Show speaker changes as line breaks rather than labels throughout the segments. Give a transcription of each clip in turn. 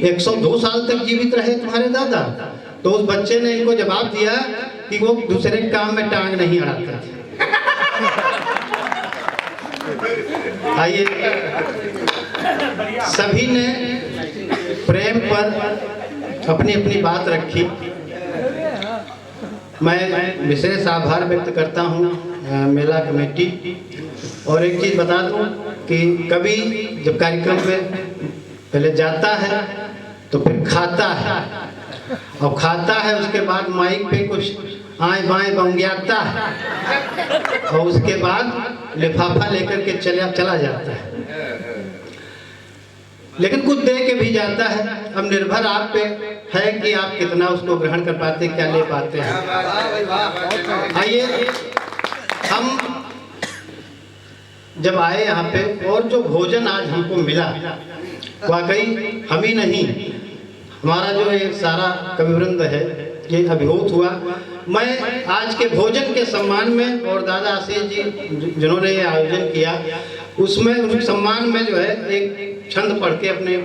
102 साल तक जीवित रहे तुम्हारे दादा। तो उस बच्चे ने इनको जवाब दिया कि वो दूसरे काम में टांग नहीं अड़ाते थे। आइए, सभी ने प्रेम पर अपनी अपनी बात रखी। मैं विशेष आभार व्यक्त करता हूँ मेला कमेटी। और एक चीज़ बता दूँ कि कभी जब कार्यक्रम पे पहले जाता है तो फिर खाता है, और खाता है उसके बाद माइक पे कुछ आए बाएं बंगियाता है, और उसके बाद लिफाफा लेकर के चला जाता है, लेकिन कुछ दे के भी जाता है। अब निर्भर आप पे है कि आप कितना उसको ग्रहण कर पाते, क्या ले पाते हैं। आइए, हम जब आए यहाँ पे और जो भोजन आज हमको मिला, वाकई हम ही नहीं, हमारा जो ये सारा कविवृंद है ये अभिभूत हुआ। मैं आज के भोजन के सम्मान में और दादा आशीष जी जिन्होंने ये आयोजन किया उसमें उस सम्मान में जो है एक छंद पढ़ के अपने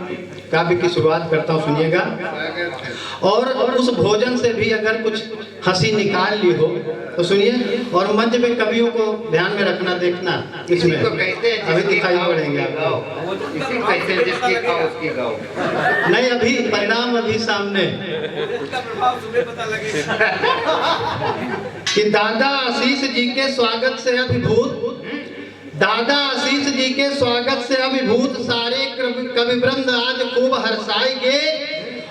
काव्य की शुरुआत करता हूँ, सुनिएगा। और उस भोजन से भी अगर कुछ हंसी निकाल ली हो तो सुनिए, और मंच पे कवियों को ध्यान में रखना, देखना इसमें अभी दिखाई पड़ेंगे नहीं, अभी परिणाम अभी सामने कि दादा आशीष जी के स्वागत से अभिभूत, दादा आशीष जी के स्वागत से अभिभूत सारे कविवृंद आज खूब हर्षाएंगे,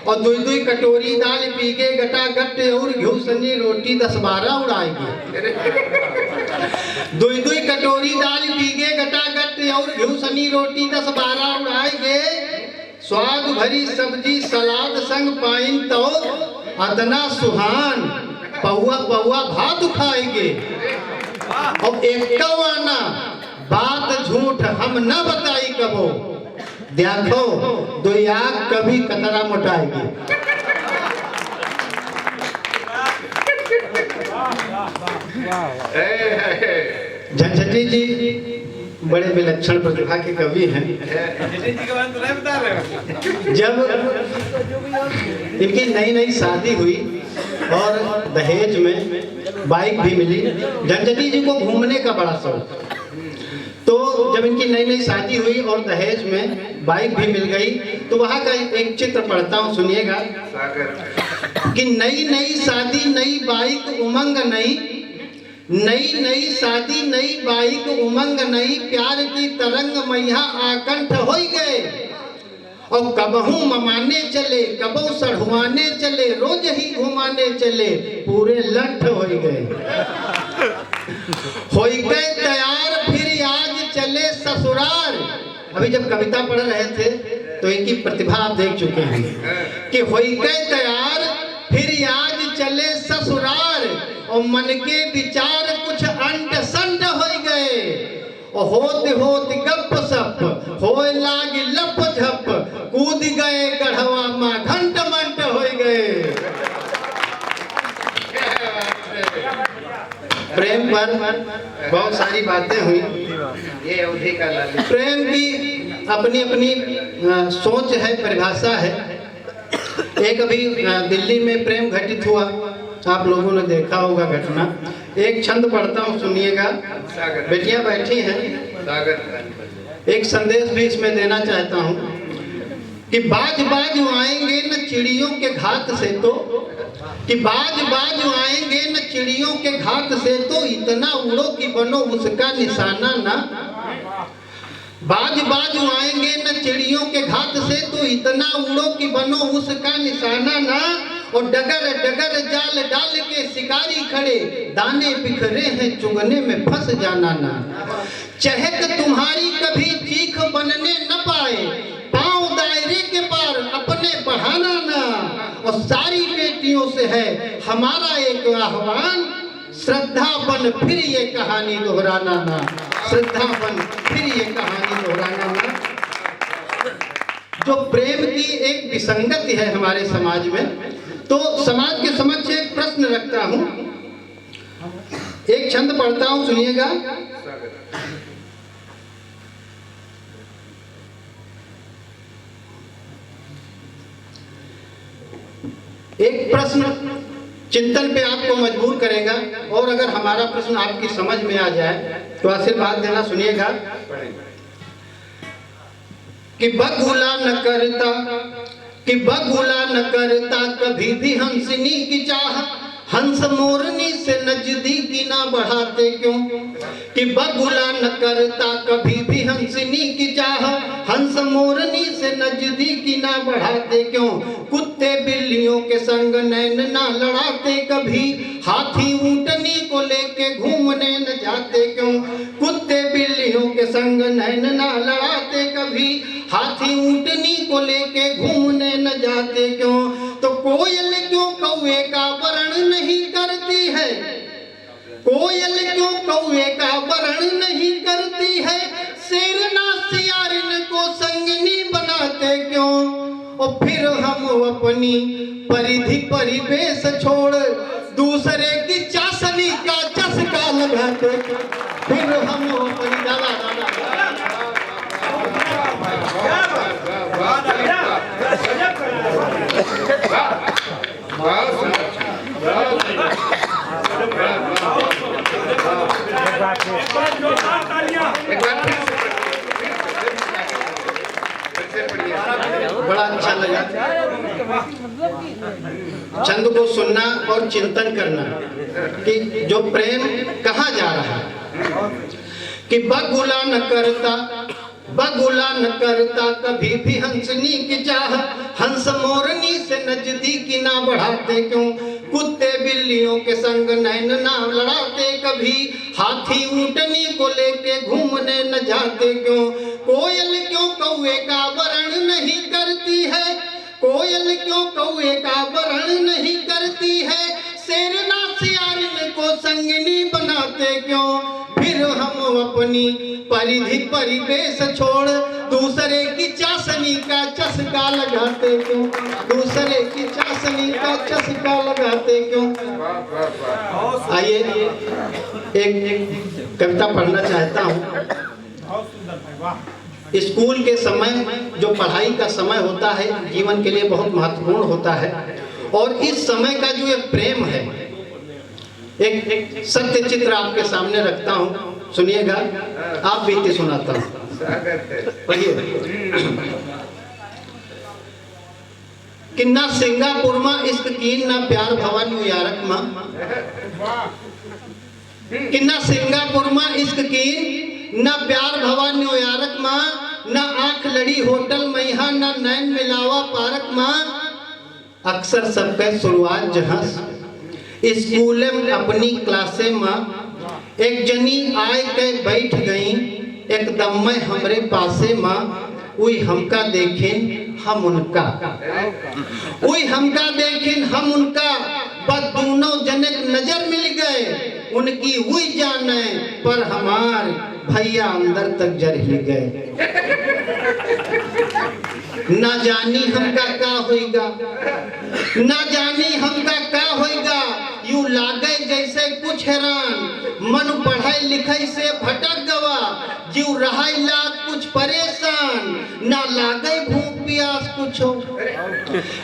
और दुई दुई कटोरी दाल पीगे गटागट और घी सनी रोटी 10-12 उड़ाएंगे। दुई दुई कटोरी दाल पीगे गटागट और घी सनी रोटी 10-12 उड़ाएंगे। स्वाद भरी सब्जी सलाद संग पाइन तो अदना सुहान पहुआ पहुआ भात खाएंगे। और एक आना बात झूठ हम न बताई कबो, देखो दो आग कभी कतरा मोटाएगी। झंझटी जी बड़े विलक्षण प्रतिभा के कवि हैं। जब इनकी नई नई शादी हुई और दहेज में बाइक भी मिली, झंझटी जी को घूमने का बड़ा शौक। तो जब इनकी नई नई शादी हुई और दहेज में बाइक भी मिल गई, तो वहाँ का एक चित्र पढ़ता हूँ, सुनिएगा कि नई नई शादी नई बाइक उमंग नई, नई नई शादी नई बाइक उमंग नई, प्यार की तरंग मैया आकंठ हो गए। और कबहू ममाने चले कबहू सढ़ुआने चले, रोज ही घुमाने चले पूरे लठ हो गए। हो गए तैयार फिर आज चले ससुराल। अभी जब कविता पढ़ रहे थे तो इनकी प्रतिभा आप देख चुके हैं कि हो गए तैयार फिर आज चले ससुराल, और मन के विचार कुछ अंट संट हो गए। और होत होत गप सप होए लागी लप झप, कूद गए गढ़वा माँ घंट मंट हो गए। प्रेम पर बहुत सारी बातें हुई। ये अवधि का प्रेम की अपनी अपनी सोच है, परिभाषा है। एक अभी दिल्ली में प्रेम घटित हुआ, आप लोगों ने देखा होगा घटना। एक छंद पढ़ता हूँ, सुनिएगा। बेटियां बैठी हैं, एक संदेश भी इसमें देना चाहता हूँ कि बाज बाज आएंगे न चिड़ियों के घाट से, तो कि बाज बाज आएंगे न चिड़ियों के घाट से, तो इतना उड़ो कि बनो उसका निशाना ना। बाज बाज आएंगे न चिड़ियों के घाट से, तो इतना उड़ो कि बनो उसका निशाना ना। और डगर डगर जाल डाल के शिकारी खड़े, दाने बिखरे हैं चुगने में फंस जाना ना। चहक तुम्हारी कभी चीख बनने न पाए, पांव दायरे के पार अपने बढ़ाना ना। और सारी बेटियों से है हमारा एक आह्वान, श्रद्धा बन फिर ये कहानी दोहराना ना। श्रद्धा बन फिर ये कहानी दोहराना ना। जो प्रेम की एक विसंगति है हमारे समाज में, तो समाज के समक्ष एक प्रश्न रखता हूं। एक छंद पढ़ता हूं, सुनिएगा। एक प्रश्न चिंतन पे आपको मजबूर करेगा, और अगर हमारा प्रश्न आपकी समझ में आ जाए तो आशीर्वाद देना। सुनिएगा कि बगुला न करता, कि बगुला न करता कभी भी हंसनी की चाह, हंस मोरनी से नजदीकी ना बढ़ाते क्यों। कि बगुला न करता कभी भी हंसनी की चाह, हंस मोरनी से नजदीकी ना बढ़ाते क्यों। कुत्ते बिल्लियों के संग नैन ना लड़ाते कभी, हाथी ऊंटनी को लेके घूमने न जाते क्यों। कुत्ते बिल्लियों के संग नैन ना लड़ाते कभी, हाथी ऊंटनी को लेके घूमने न जाते क्यों। तो कोयल क्यों कौवे का वर्ण नहीं करती है, कोयल क्यों कौवे का वर्ण नहीं करती है। शेरना सियारिन को संगनी बनाते क्यों। और फिर हम अपनी परिधि परिवेश छोड़ दूसरे की चाशनी का चस्का लगाते क्यों। फिर हम अपनी बड़ा अच्छा लगा छंद को सुनना और चिंतन करना कि जो प्रेम कहाँ जा रहा है। कि बगुला न करता, बगुला न करता कभी भी हंसनी की चाह, हंस मोरनी से नजदीकी ना बढ़ाते क्यों। कुत्ते बिल्लियों के संग नैन ना लड़ाते कभी, हाथी ऊंटनी को लेके घूमने न जाते क्यों। कोयल क्यों कौवे का वर्ण नहीं करती है, कोयल क्यों कौवे का वर्ण नहीं करती है। शेरना सियारिन को संगनी बनाते क्यों। फिर हम अपनी परिधि परिवेश छोड़ दूसरे की चाशनी का चस्का लगाते क्यों। दूसरे की चाशनी का चस्का लगाते क्यों। आइए एक कविता पढ़ना चाहता हूँ। स्कूल के समय जो पढ़ाई का समय होता है जीवन के लिए बहुत महत्वपूर्ण होता है, और इस समय का जो एक प्रेम है, एक सत्य चित्र आपके सामने रखता हूँ, सुनिएगा। आप बीते सुनाता हूँ, पढ़िए। कि ना सिंगापुर में इश्क की, ना प्यार भवा न्यूयॉर्क में। कि ना सिंगापुर में इश्क की, ना प्यार भवा न्यूयॉर्क में। ना आंख लड़ी होटल में, ना नैन मिलावा पार्क में। अक्सर सबके शुरुआत जहाँ स्कूल में अपनी क्लासे में एक जनी आए के बैठ गई एकदम में हमरे पासे में। उई हमका देखें हम उनका, उई हमका देखें हम उनका। बस दोनों जने नजर मिल गए, उनकी हुई जाने पर हमार भैया अंदर तक जर ही गए। ना जानी हमका का होएगा, ना जानी हमका का होएगा। यू लागे जैसे कुछ हैरान, मन पढ़ाई लिखाई से भटक गवा। जीव रहाई लाग कुछ परेशान, ना लागे भूख प्यास कुछ हो,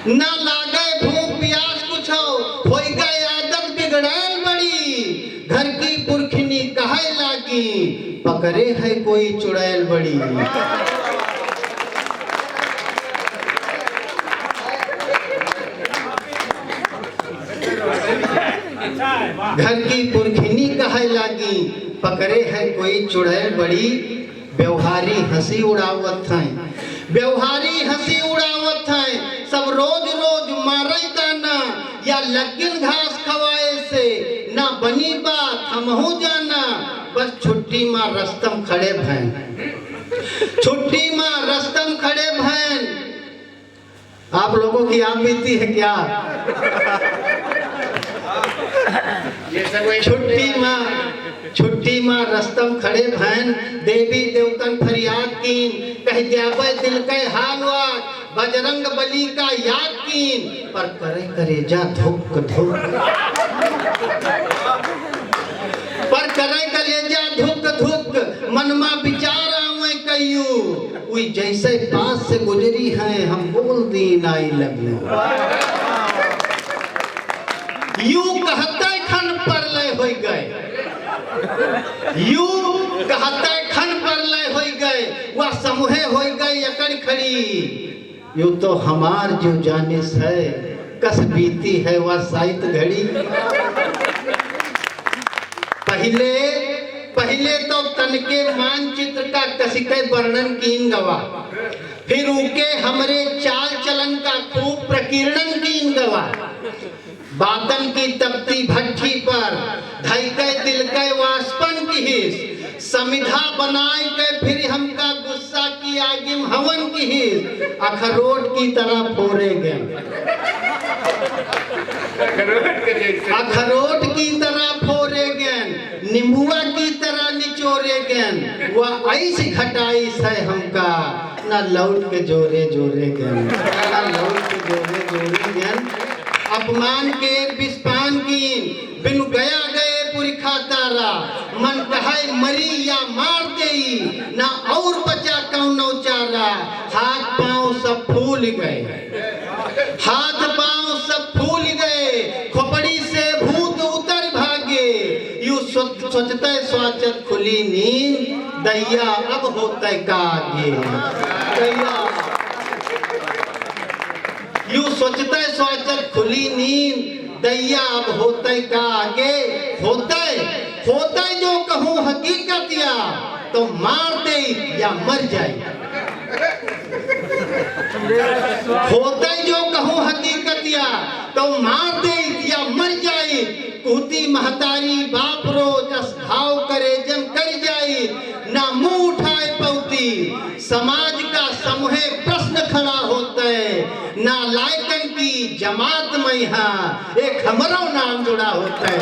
ना लागे भूख प्यास कुछ हो। होएगा आदत बिगड़ाल बड़ी, घर की पुरखनी कहे लागी। पकड़े है कोई चुड़ैल बड़ी। घर की पुरखनी कहे लागी, पकड़े है कोई चुड़ैल बड़ी। व्यवहारी हंसी उड़ावत है, व्यवहारी हंसी उड़ावत है। सब रोज रोज मारे दाना, या लगिन घास खवाए से ना बनी बात हम हो जाना। बस छुट्टी माँ रस्तम खड़े भैन, छुट्टी माँ रस्तम खड़े भैन। आप लोगों की आप बीती है क्या। छुट्टी माँ रस्तम खड़े भैन। देवी देवतन फरियाद कीन, कह जाबे दिल के हालवा। बजरंग बली का याद कीन, पर करे करे जा धुक धुक। पर करे करे जा धुक धुक। मनमा विचार आवे कयू, उई जैसे पास से गुजरी है हम बोल दी आई लव यू। यूं कहते खन परलय हो गए, यूं कहते खन परलय हो गए, वह समूहे हो गए एकड़ खड़ी। यूं तो हमार जो जानिस है कस बीती है वह साहित्य घड़ी। पहले तो तन के मानचित्र का कसिके वर्णन कीन गवा, फिर उके हमरे चाल चलन का खूब प्रकीर्णन कीन गवा। बातन की तपती भट्ठी पर धैके दिल के वाष्पन की हिस, समिधा बनाए के फिर हमका गुस्सा की आगिम हवन की हिस। अखरोट की तरह फोड़े गए, अखरोट की तरह फोड़े गए, नींबुआ की तरह निचोरे गए। वह ऐसी खटाई है हमका ना लौट के जोरे जोरे गए, ना लौट के जोरे जोरे गए। अपमान के विस्पान की बिनु गया गए पुरखा तारा, मन कहे मरी या मार देई ना और बचा कौनो चारा। हाथ पांव सब फूल गए, हाथ पांव सब फूल गए, खोपड़ी से भूत उतर भागे। यूं सोचते स्वाचत खुली नींद, दैया अब होते का आगे, दैया। यूं सोचते स्वाचत खुली नींद, दैया अब होते का आगे। होते जो कहूँ हकीकत या तो मार दे या मर जाए, होते जो कहूँ हकीकत या तो मार दे या मर जाए। कहती महतारी बाप रोज घाव करे जम कर जाए, ना मुंह उठाए पौती समाज का समूहे प्रश्न खड़ा होता है। ना लायकन की जमात में यहाँ एक हमरो नाम जुड़ा होता है।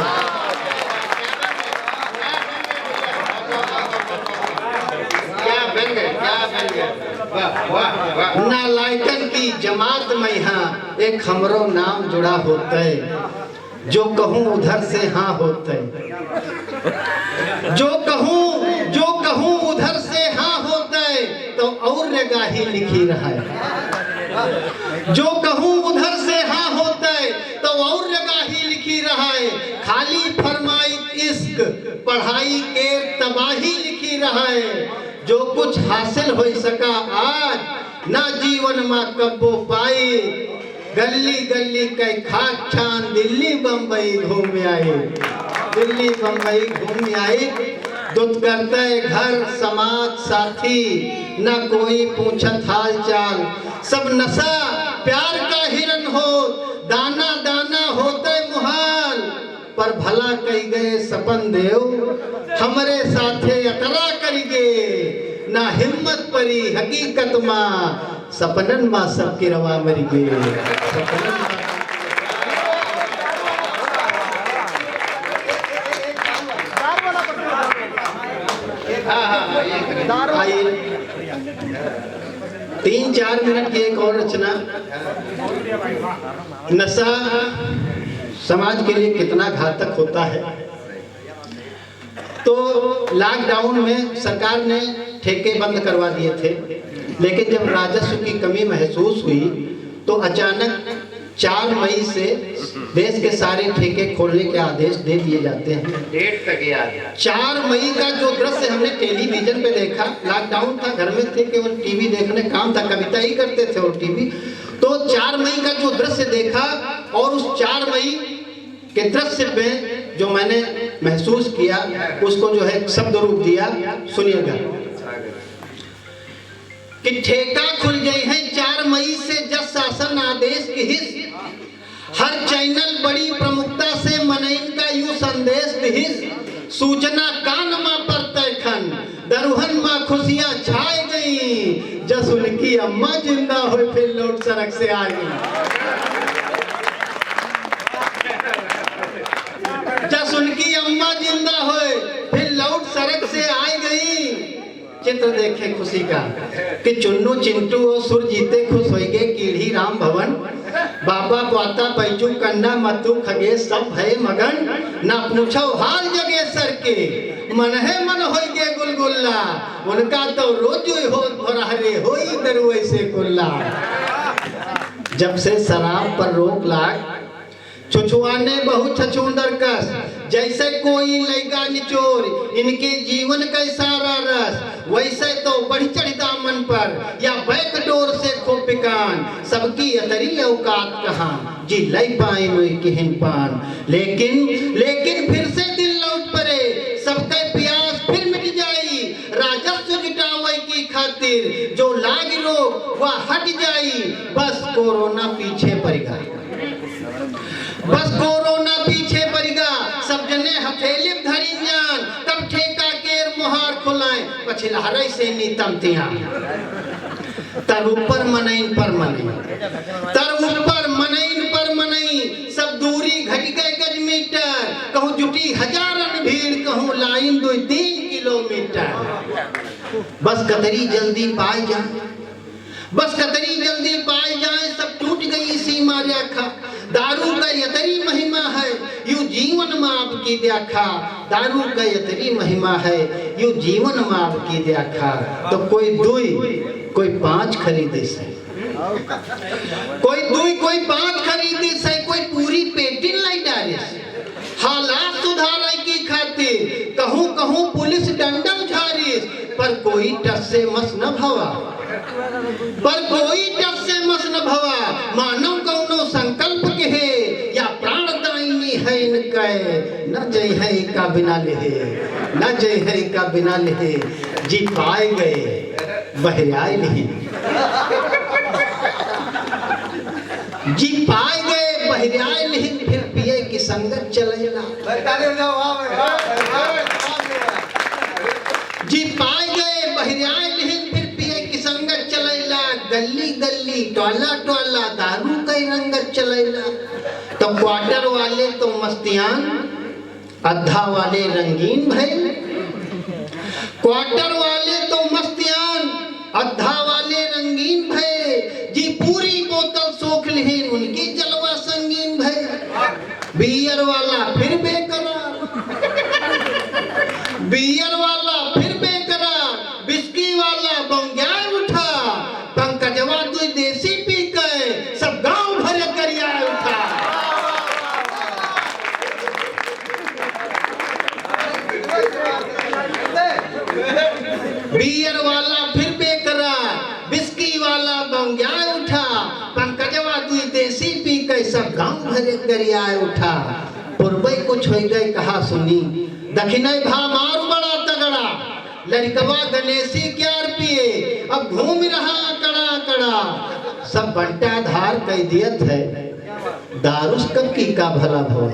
ना लायकन की जमात में यहाँ एक हमरो नाम जुड़ा होता है। जो कहूँ उधर से हाँ होता है, जो कहूँ उधर से हाँ होता है तो और गाही लिखी रहा है। जो कहूँ उधर से हाँ होता है तो और गाही लिखी रहा है। खाली फरमाई इश्क पढ़ाई के तबाही लिखी रहा है। जो कुछ हासिल हो सका आज ना जीवन में कब्बो पाए, गली गली के खाक छान दिल्ली बम्बई घूम आए, दिल्ली बम्बई घूम आए। दुख करते घर समाज साथी न कोई पूछत हाल चाल, सब नशा प्यार का हिरन हो, दाना दाना होते मुहाल। पर भला कही गए सपन देव हमरे साथे अतरा करिगे, ना हिम्मत परी हकीकत माँ सपनन माँ सबके रवा मरी गे। तीन चार मिनट की एक और रचना। नशा समाज के लिए कितना घातक होता है। तो लॉकडाउन में सरकार ने ठेके बंद करवा दिए थे, लेकिन जब राजस्व की कमी महसूस हुई तो अचानक 4 मई से देश के सारे ठेके खोलने के आदेश दे दिए जाते हैं। डेट तक याद। 4 मई का जो दृश्य हमने टेलीविजन पे देखा, लॉकडाउन था, घर में थे, केवल टीवी देखने काम था, कविता ही करते थे और टीवी। तो 4 मई का जो दृश्य देखा और उस 4 मई के दृश्य पे जो मैंने महसूस किया उसको जो है शब्द रूप दिया, सुनिएगा। कि ठेका खुल गई है 4 मई से जज शासन आदेश की हिस्स, हर चैनल बड़ी प्रमुखता से मनइन का यू संदेश हिस्स। सूचना कान मां पर तैखन दरुहन मां खुशियां छाए गई, जस उनकी अम्मा जिंदा हो फिर लौट सड़क से आ गई, जस उनकी अम्मा जिंदा हो फिर लौट सड़क से आ गई। चित्र देखे खुशी का कि चुन्नू चिंटू और सुर जीते खुश हो गए कीढ़ी राम भवन, बाबा पोता पैचू कन्ना मतु खगे सब भय मगन, ना पूछो हाल जगे सर के मन है मन हो गए गुलगुल्ला, उनका तो रोज हो भरहरे हो दरुए से कुल्ला। जब से शराब पर रोक लाग छुछुआने बहुत छछूंदर कस, जैसे कोई लैगा निचोर, इनके जीवन का सारा रस, वैसे तो बढ़ी चढ़ी दामन पर या बैकडोर से खूब पिकान, सबकी अतरी औकात कहाँ जी लई पाए नोई किहन पान। लेकिन फिर से दिल लौट पड़े, सबके प्यास फिर मिट जाई, राजस्व जुटावे की खातिर जो लाग रोग वह हट जाई। बस कोरोना पीछे पड़ेगा, बस कोरोना पीछे पड़ेगा, सब जने हथेली धरी जान, तब ठेका केर मुहार खुलाए पछिलहरे से नीतम तिया। तर ऊपर मनैन पर मनई, तर ऊपर मनैन पर मनई, सब दूरी घट गए गज मीटर, कहूँ जुटी हजारन भीड़, कहूँ लाइन 2-3 किलोमीटर। बस कतरी जल्दी पाए जाए, बस कतरी जल्दी पाए जाए, सब टूट गई सीमा रेखा। दारू का यतरी महिमा है, यू जीवन में आपकी व्याख्या, दारू का यतरी महिमा है, यू जीवन में आपकी व्याख्या। तो कोई 2 कोई 5 खरीदे से, कोई 2 कोई 5 खरीदे से, कोई पूरी पेटी लाई डाले से। हालात सुधारे की खातिर कहूँ कहूँ पुलिस डंडम झारिस, पर कोई टस से मस न भवा, पर कोई टस से मस न भवा। मानव कौनो संकल्प के है या प्राणदायिनी है इनका, न जय है का बिना लेहे, न जय है का बिना लेहे, जी पाए गए बहराए नहीं, जी पाए गए बहराए नहीं, फिर पिए की संगत चलेला। जी पाए गए बहराए नहीं, फिर पिए की संगत चलेला, गली गली टोला टोला दारू का रंगत चलेला। तो क्वार्टर वाले तो मस्तियान, अद्धा वाले रंगीन भइल, क्वार्टर वाले तो मस्तियान, अद्धा वाले रंगीन भय, जी पूरी बोतल सोख लें, उनकी जलवा संगीन भय। बियर वाला फिर बेकरार, बियर वाला फिर बेकरार, बिस्की वाला बंग्याय उठा, पंकजवा 2 देसी पी के सब गांव भर करिया उठा। बियर वाला फिर बेकरार, बिस्की वाला बंग्याय उठा, पंकजवा 2 देसी पी के सब गांव भर करिया उठा। पूर्वे कुछ हो गए कहा सुनी, दक्षिणे भा मारू बड़ा तगड़ा, लड़कवा गणेशी क्यार पिए, अब घूम रहा कड़ा कड़ा। सब बंटा धार कह दियत है, दारूस कब की का भला भवा,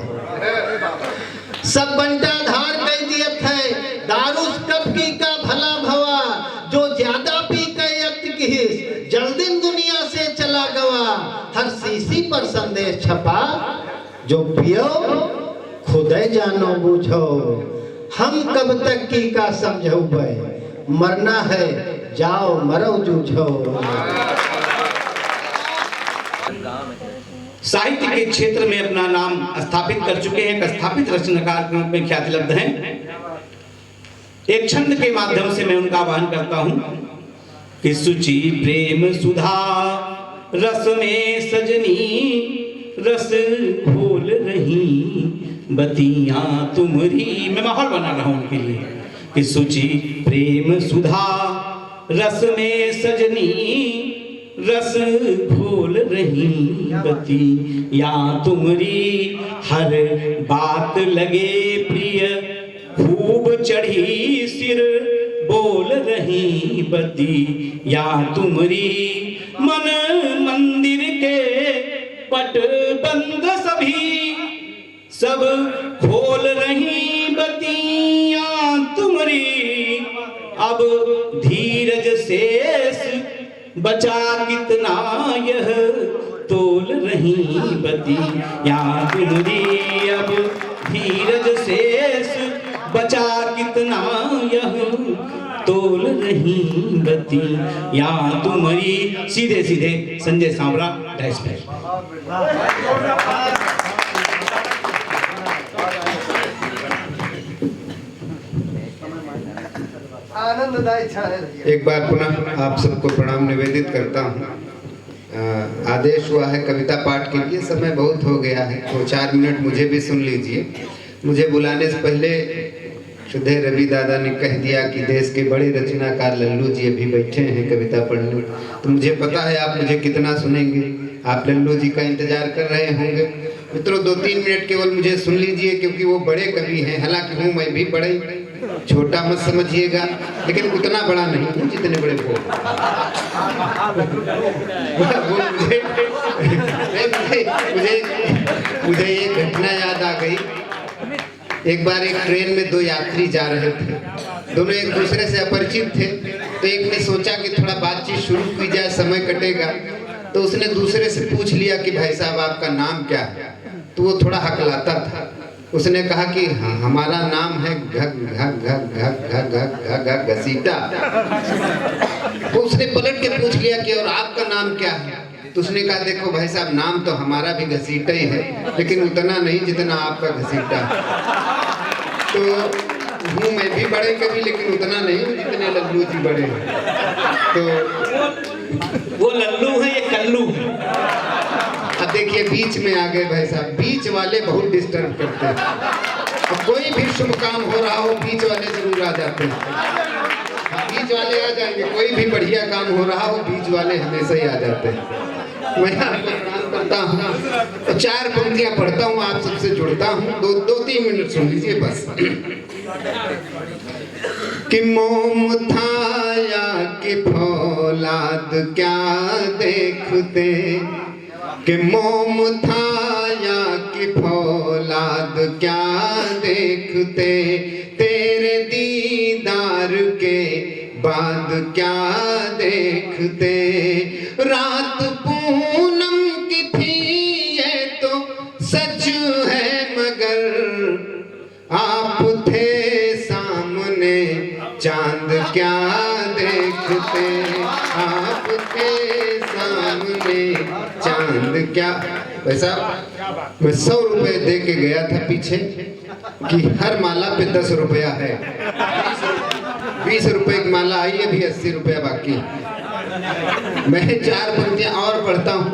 सब बंटा धार कह दियत है, दारूस कब की का भला भवा। जो ज्यादा पी के यक्त किस, जल्दी दुनिया से चला गवा। हर शीशी पर संदेश छपा, जो पियो खुदे जानो बूझो, हम कब तक की का समझो बे, मरना है जाओ मरो जूझो।
साहित्य के क्षेत्र में अपना नाम स्थापित कर चुके हैं, एक स्थापित रचनाकार के रूप में ख्याति लब्ध हैं। एक छंद के माध्यम से मैं उनका आह्वान करता हूं कि सुचि प्रेम सुधा रस में सजनी, रस घोल रही बतियां तुमरी। मैं माहौल बना रहा हूं उनके लिए कि सुचि प्रेम सुधा रस में सजनी, रस घोल रही बतियां तुमरी। हर बात लगे प्रिय खूब चढ़ी सिर, बोल रही बतियां तुमरी। मन मंदिर के पट बंद सभी, सब खोल रही बतियां तुमरी। अब धीरज शेष बचा कितना यह तोल रही बतियां तुमरी। अब धीरज शेष बचा कितना यह तोल रही बतियां तुमरी। सीधे सीधे संजय सांवरा डैश डैश।
एक बार पुनः आप सबको प्रणाम निवेदित करता हूँ। आदेश हुआ है कविता पाठ के लिए। समय बहुत हो गया है, तो 4 मिनट मुझे भी सुन लीजिए। मुझे बुलाने से पहले शुद्धे रवि दादा ने कह दिया कि देश के बड़े रचनाकार लल्लू जी अभी बैठे हैं कविता पढ़ने, तो मुझे पता है आप मुझे कितना सुनेंगे। आप लल्लू जी का इंतजार कर रहे होंगे। मित्रों 2-3 मिनट केवल मुझे सुन लीजिए, क्योंकि वो बड़े कवि हैं। हालांकि हूँ मैं भी बड़े, छोटा मत समझिएगा, लेकिन उतना बड़ा नहीं हूँ जितने बड़े वो मुझे एक घटना याद आ गई। एक बार एक ट्रेन में 2 यात्री जा रहे थे। दोनों एक दूसरे से अपरिचित थे, तो एक ने सोचा कि थोड़ा बातचीत शुरू की जाए, समय कटेगा। तो उसने दूसरे से पूछ लिया कि भाई साहब आपका नाम क्या है। तो वो थोड़ा हकलाता था। उसने कहा कि हमारा नाम है घसीटा। तो उसने पलट के पूछ लिया कि और आपका नाम क्या है। तो उसने कहा देखो भाई साहब, नाम तो हमारा भी घसीटा ही है, लेकिन उतना नहीं जितना आपका घसीटा है। तो हूँ मैं भी बड़े कवि, लेकिन उतना नहीं जितने लल्लू जी बड़े हैं। तो
वो लल्लू है, ये कल्लू है।
अब देखिए बीच में आ गए भाई साहब। बीच वाले बहुत डिस्टर्ब करते हैं। अब कोई भी शुभ काम हो रहा हो, बीच वाले जरूर आ जाते हैं। बीच वाले आ जाएंगे। कोई भी बढ़िया काम हो रहा हो, बीच वाले हमेशा ही आ जाते हैं। मैं आपको प्रणाम करता हूँ। तो 4 पंक्तियां पढ़ता हूँ, आप सबसे जुड़ता हूँ। 2-3 मिनट सुन लीजिए बस। कि मोम था या कि फौलाद क्या देखते, कि मोम था या कि फौलाद क्या देखते, तेरे दीदार के बाद क्या देखते। रात पूनम की थी ये तो सच है, मगर आप थे सामने चांद क्या देखते। आप थे सामने चांद क्या। वैसा मैं 100 रुपए दे के गया था पीछे कि हर माला पे 10 रुपया है। 20 रुपए की माला आई है, अभी 80 रुपया बाकी। मैं 4 पंक्तियां और पढ़ता हूँ,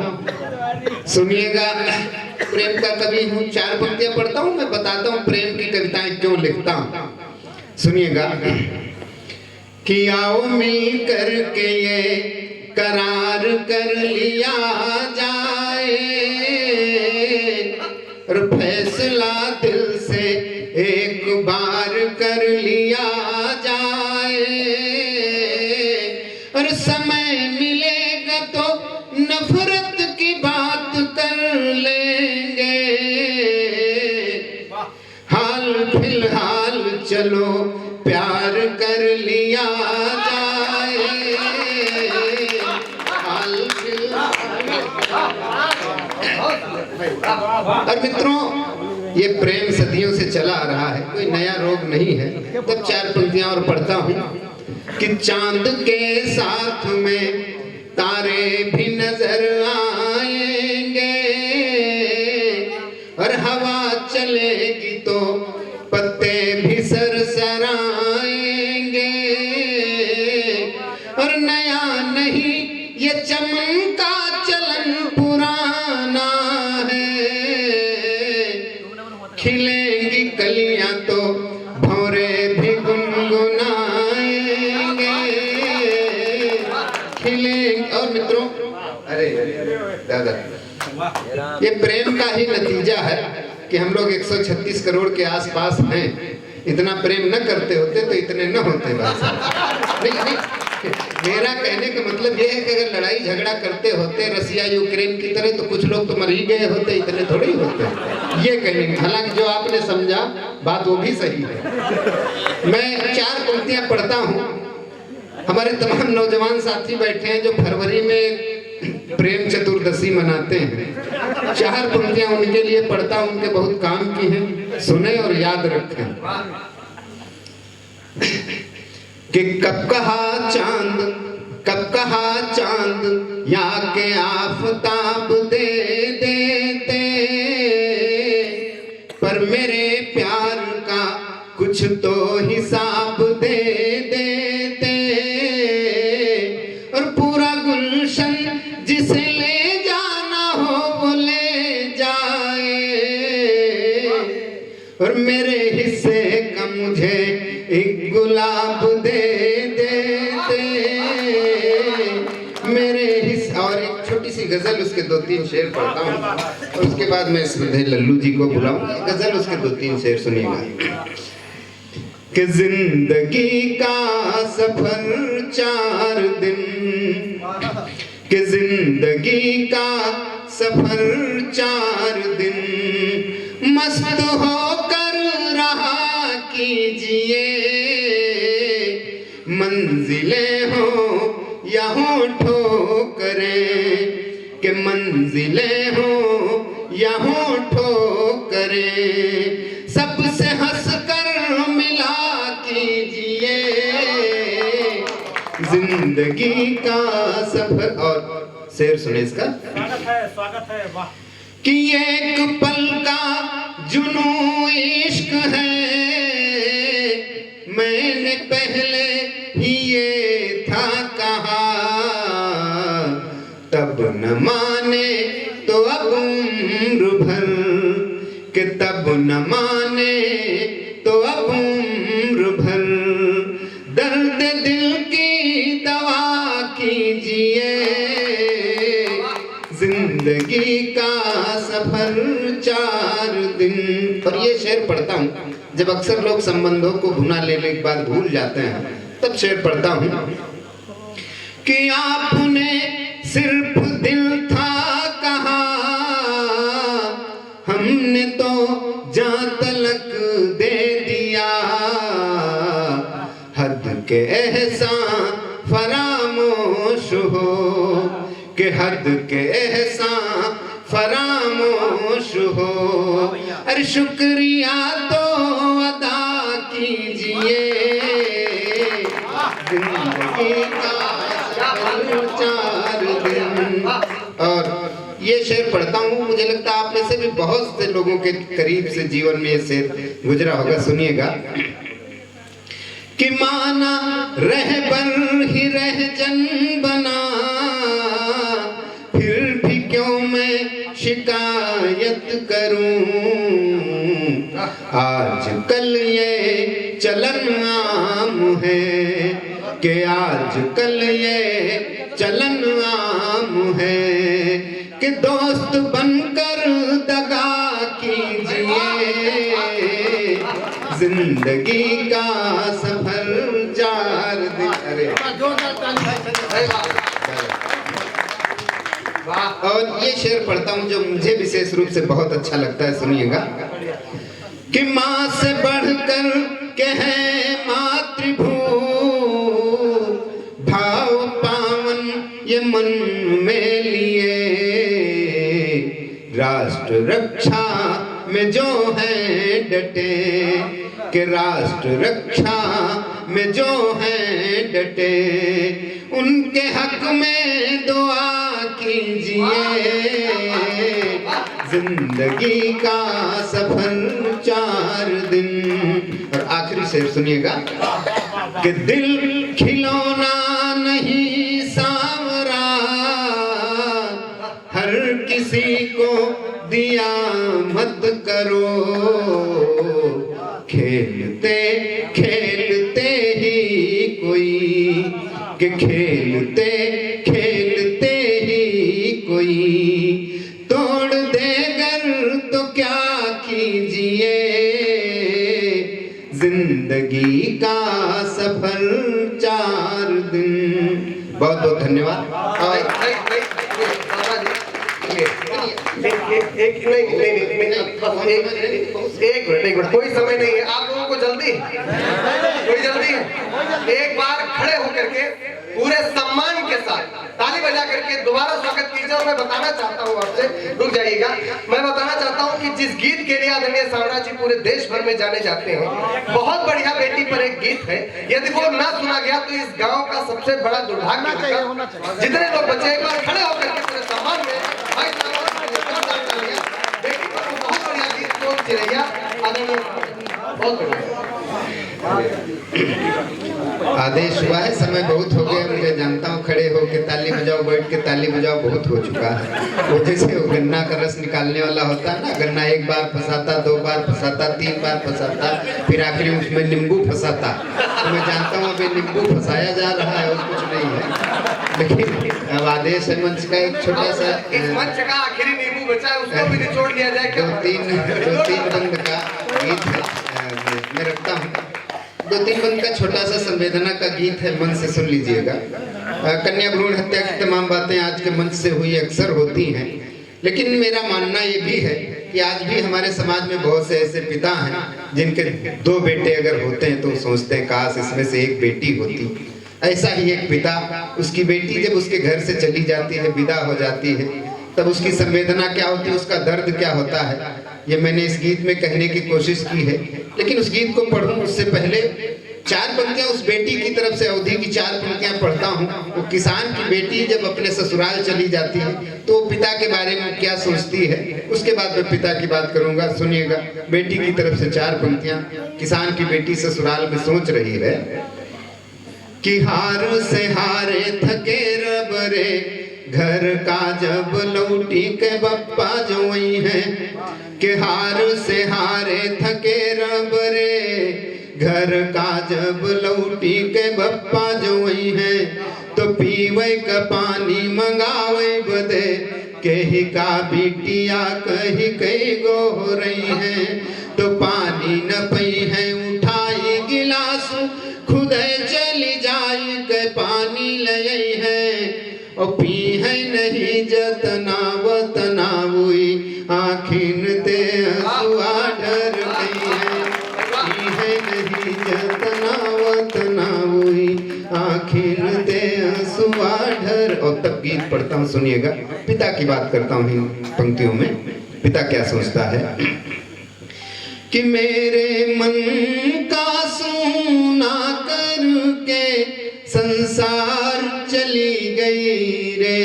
सुनिएगा। प्रेम का कवि हूँ। 4 पंक्तियां पढ़ता हूँ, मैं बताता हूँ प्रेम की कविताएं क्यों लिखता हूँ। सुनिएगा। कि आओ मिल कर के ये करार कर लिया जाए, और फैसला दिल से एक बार कर लिया जाए, और समय मिलेगा तो नफरत की बात कर लेंगे। हाल फिलहाल चलो प्यार कर लिया जाए। हाल और मित्रों, ये प्रेम सदियों से चला आ रहा है, कोई नया रोग नहीं है। तब 4 पंक्तियां और पढ़ता हूँ। कि चांद के साथ में तारे भी नजर आएंगे, और हवा चलेगी तो पत्ते भी सरसराएंगे, और नया नहीं ये चमन का चलन पुराना है। खिलेंगी कलियां तो भौरे भी गुनगुनाएंगे, खिलेंगे। और मित्रों, अरे दादा, ये प्रेम का ही नतीजा है कि हम लोग 136 करोड़ के आसपास हैं। इतना प्रेम न करते होते तो इतने न होते। बस नहीं, मेरा कहने का मतलब ये है कि अगर लड़ाई झगड़ा करते होते रसिया यूक्रेन की तरह, तो कुछ लोग तो मर ही गए होते, इतने थोड़े ही होते। ये कहने का, हालांकि जो आपने समझा बात वो भी सही है। मैं 4 पंक्तियां पढ़ता हूँ। हमारे तमाम नौजवान साथी बैठे हैं जो फरवरी में प्रेम चतुर्दशी मनाते हैं। 4 पंक्तियां उनके लिए पढ़ता हूं, उनके बहुत काम की हैं। सुने और याद रखें। कि कब कहा चांद या के आफताब दे देते, पर मेरे प्यार का कुछ तो हिसाब दे देते, और पूरा गुलशन जिसे ले और मेरे हिस्से का मुझे एक गुलाब दे दे मेरे हिस्से। और एक छोटी सी गजल, उसके 2-3 शेर पढ़ता हूँ और उसके बाद मैं सीधे लल्लू जी को बुलाऊं। गजल उसके 2-3 शेर सुनिएगा। कि जिंदगी का सफर 4 दिन, कि जिंदगी का सफर 4 दिन, मस्त होकर रहा कीजिए, मंजिलें हो या हो ठोकरें, कि मंजिलें हो या हो ठोकरें, सबसे हंस कर मिला कीजिए जिंदगी का सफर। और शेर सुने इसका।
स्वागत है वाह।
कि एक पल का जुनून इश्क है, मैंने पहले ही ये था कहा, तब न माने तो अब उम्र भर, कि तब न माने तो अब उम्र भर, दर्द दिल की दवा कीजिए, जिंदगी का सफर 4 दिन। और ये शेर पढ़ता हूँ जब अक्सर लोग संबंधों को भुना लेने के बाद भूल जाते हैं, तब शेर पढ़ता हूँ। कि आपने सिर्फ दिल था कहा, हमने तो जान तलक दे दिया, हद के एहसान फरामोश हो, कि हद के एहसान फरामोश हो, अरे शुक्रिया तो अदा कीजिए, जिंदगी का सफर 4 दिन। और ये शेर पढ़ता हूँ, मुझे लगता है आप में से भी बहुत से लोगों के करीब से जीवन में ये शेर गुजरा होगा, सुनिएगा। कि माना रहबर ही रहजन बना, फिर भी क्यों मैं शिकायत करूं, आज कल ये चलन आम है, कि आज कल ये चलन आम है, कि दोस्त बनकर दगा कीजिए, जिंदगी का सफर 4 दिन। अरे और ये शेर पढ़ता हूँ जो मुझे विशेष रूप से बहुत अच्छा लगता है, सुनिएगा। कि माँ से बढ़कर के है मातृभू, भाव पावन ये मन में लिए, राष्ट्र रक्षा में जो है डटे, कि राष्ट्र रक्षा में जो है डटे, उनके हक में दुआ कीजिए, जिंदगी का सफर 4 दिन। और आखिरी शेर सुनिएगा। कि दिल खिलौना नहीं सांवरा, हर किसी को दिया मत करो, खेलते खेलते ही कोई, कि खेलते खेलते ही कोई तोड़ दे घर तो क्या कीजिए, जिंदगी का सफर 4 दिन। बहुत बहुत धन्यवाद।
एक मिनट, कोई समय नहीं है, आप लोगों को जल्दी, कोई जल्दी है। एक बार खड़े होकर के पूरे सम्मान के साथ ताली बजा करके दोबारा स्वागत कीजिए। और मैं बताना चाहता हूँ आपसे, रुक जाइएगा, मैं बताना चाहता हूँ कि जिस गीत के लिए आदरणीय सावरा जी पूरे देश भर में जाने जाते हैं, बहुत बढ़िया बेटी पर एक गीत है, यदि वो ना सुना गया तो इस गाँव का सबसे बड़ा दुर्भाग्य होगा। जितने लोग बचे एक बार खड़े होकर के पूरे सम्मान में बेटी पर बहुत बढ़िया गीत को चिरैया आदरणीय, बहुत बढ़िया।
आदेश हुआ है, समय बहुत हो गया, मुझे जानता हूँ खड़े हो के ताली बजाओ, बैठ के ताली बजाओ बहुत हो चुका है। वो जैसे वो गन्ना का रस निकालने वाला होता है ना, गन्ना एक बार फंसाता, 2 बार फंसाता, 3 बार फंसाता, फिर आखिरी में उसमें नींबू फंसाता। तो मैं जानता हूँ अभी नींबू फंसाया जा रहा है और कुछ नहीं है। लेकिन अब आदेश है मंच का एक छोटा सा,
इस मंच का आखिरी नींबू बचा है, उसको भी निचोड़ लिया जाए क्या?
2-3 बंद का गीत है, मैं रखता हूँ। 2-3 बंद का छोटा सा संवेदना का गीत है, मन से सुन लीजिएगा। कन्या भ्रूण हत्या की तमाम बातें आज के मंच से हुई अक्सर होती हैं, लेकिन मेरा मानना ये भी है कि आज भी हमारे समाज में बहुत से ऐसे पिता हैं जिनके 2 बेटे अगर होते हैं तो सोचते हैं काश इसमें से एक बेटी होती। ऐसा ही एक पिता, उसकी बेटी जब उसके घर से चली जाती है, विदा हो जाती है, तब उसकी संवेदना क्या होती है, उसका दर्द क्या होता है, ये मैंने इस गीत में कहने की कोशिश की है। लेकिन उस गीत को पढ़ूं उससे पहले 4 पंक्तियां उस बेटी की तरफ से, अवधि की 4 पंक्तियां पढ़ता हूं। वो किसान की बेटी जब अपने ससुराल चली जाती है तो वो पिता के बारे में क्या सोचती है, उसके बाद मैं पिता की बात करूंगा। सुनिएगा, बेटी की तरफ से 4 पंक्तियां। किसान की बेटी ससुराल में सोच रही है कि हार से हारे थके रबरे, घर का जब लौटी के बप्पा जोई है। कि हार से हारे थके रबरे, घर का जब लौटी के बप्पा जोई है। तो पीवे का पानी मंगावे बदे, कही का बिटिया कही कई गो रही है। तो पानी न पई है उठाई गिलास, खुद चली जाई के पानी लई है। और पी है नहीं जतना वतना हुई, आखिन ते हसुआ डर गई है। पी है नहीं जतना वतना हुई, आखिन ते हसुआ डर। और तब गीत पढ़ता हूँ, सुनिएगा। पिता की बात करता हूँ इन पंक्तियों में। पिता क्या सोचता है कि मेरे मन का सुना करके संसार चली गई रे।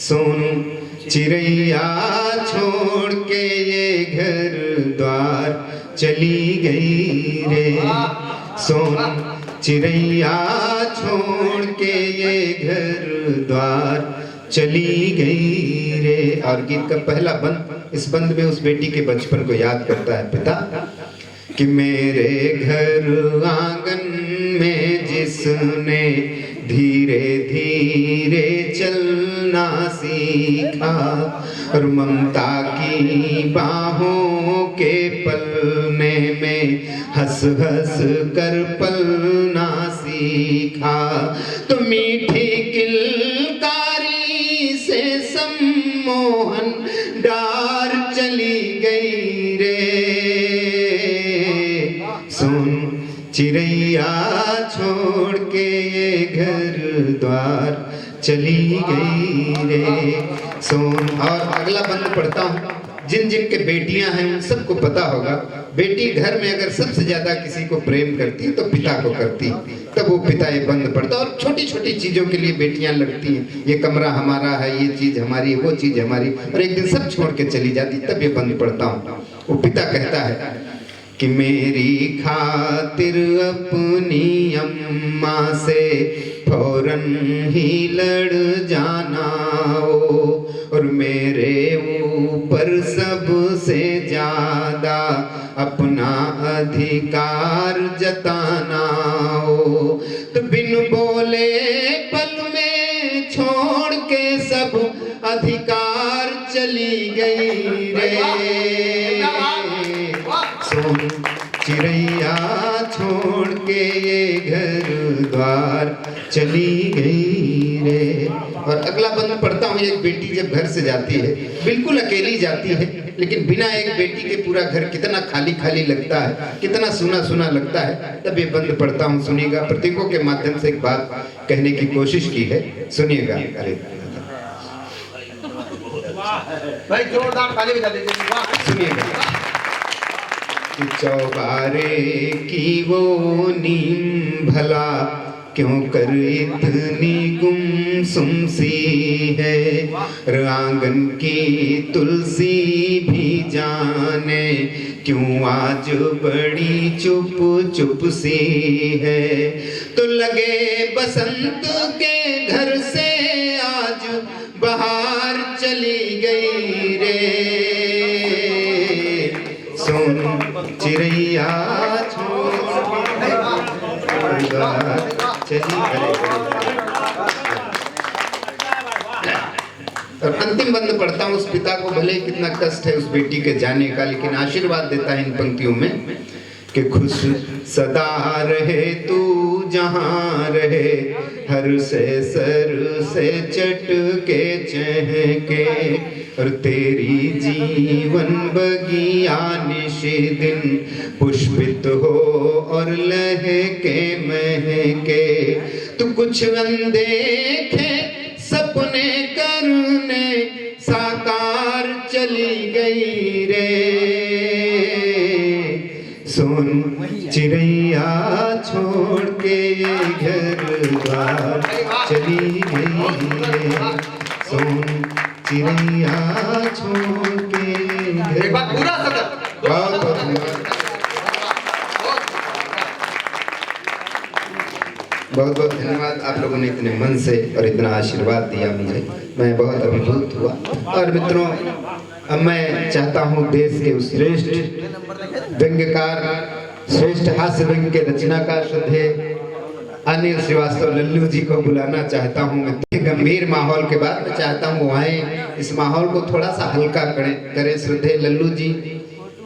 सोनू चिड़ैया छोड़ के ये घर द्वार चली गई रे। सोनू चिड़ैया छोड़ के ये घर द्वार चली गई रे। और गीत का पहला बंद, इस बंद में उस बेटी के बचपन को याद करता है पिता कि मेरे घर आंगन में जिसने धीरे धीरे चलना सीखा, और ममता की बाहों के पलने में हंस हंस कर पलना सीखा। तो मीठी किलकारी से सम्मोहन डार चली गई रे। सुन चिड़ैया छोड़ के ये घर द्वार चली गई रे। सोन। और अगला बंद पढ़ता हूँ। जिन जिन के बेटियां हैं उन सबको पता होगा, बेटी घर में अगर सबसे ज्यादा किसी को प्रेम करती है तो पिता को करती, तब वो पिता ये बंद पढ़ता। और छोटी छोटी चीजों के लिए बेटियां लड़ती हैं, ये कमरा हमारा है, ये चीज हमारी है, वो चीज हमारी, और एक दिन सब छोड़ के चली जाती, तब ये बंद पढ़ता हूँ। वो पिता कहता है कि मेरी खातिर अपनी अम्मा से फौरन ही लड़ जाना हो, और मेरे ऊपर सबसे ज्यादा अपना अधिकार जताना हो। तो बिन बोले पल में छोड़ के सब अधिकार चली गई रे। सोन चिड़ैया छोड़ के ये घर द्वार चली गई रे। और अगला बंद पढ़ता हूँ। एक बेटी जब घर से जाती है, बिल्कुल अकेली जाती है, लेकिन बिना एक बेटी के पूरा घर कितना खाली खाली लगता है, कितना सुना सुना लगता है, तब ये बंद पढ़ता हूँ। सुनिएगा, प्रतीकों के माध्यम से एक बात कहने की कोशिश की है, सुनिएगा। अरे
भाई जोरदार ताली बजा दीजिए।
सुनिएगा। चौबारे की वो नीम भला क्यों कर इतनी गुमसुम सी है। आंगन की तुलसी भी जाने क्यों आज बड़ी चुप चुप सी है। तो लगे बसंत के घर से आज बाहर चली गई रे। सुन चिड़ैया चली गई। और अंतिम बंद पढ़ता हूँ। उस पिता को भले कितना कष्ट है उस बेटी के जाने का, लेकिन आशीर्वाद देता है इन पंक्तियों में कि खुश सदा रहे तू जहाँ रहे, हर से सर से चट के चहके, और तेरी जीवन बगिया निशे दिन पुष्पित हो और लहके महके। तू कुछ अनदेखे सपने करने साकार चली गई रे। सुन चिड़ैया छोड़ के घर बार चली गई रे। सुन चिड़ैया छोड़ के
एक बार पूरा सदन
बहुत बहुत धन्यवाद। आप लोगों ने इतने मन से और इतना आशीर्वाद दिया मुझे, मैं बहुत अभिभूत हुआ। और मित्रों, अब मैं चाहता हूँ देश के उस श्रेष्ठ व्यंग्यकार, श्रेष्ठ हास्य व्यंग्य के रचनाकार श्रद्धेय अनिल श्रीवास्तव लल्लू जी को बुलाना चाहता हूँ। गंभीर माहौल के बाद मैं चाहता हूँ वो आए, इस माहौल को थोड़ा सा हल्का करें। श्रद्धेय लल्लू जी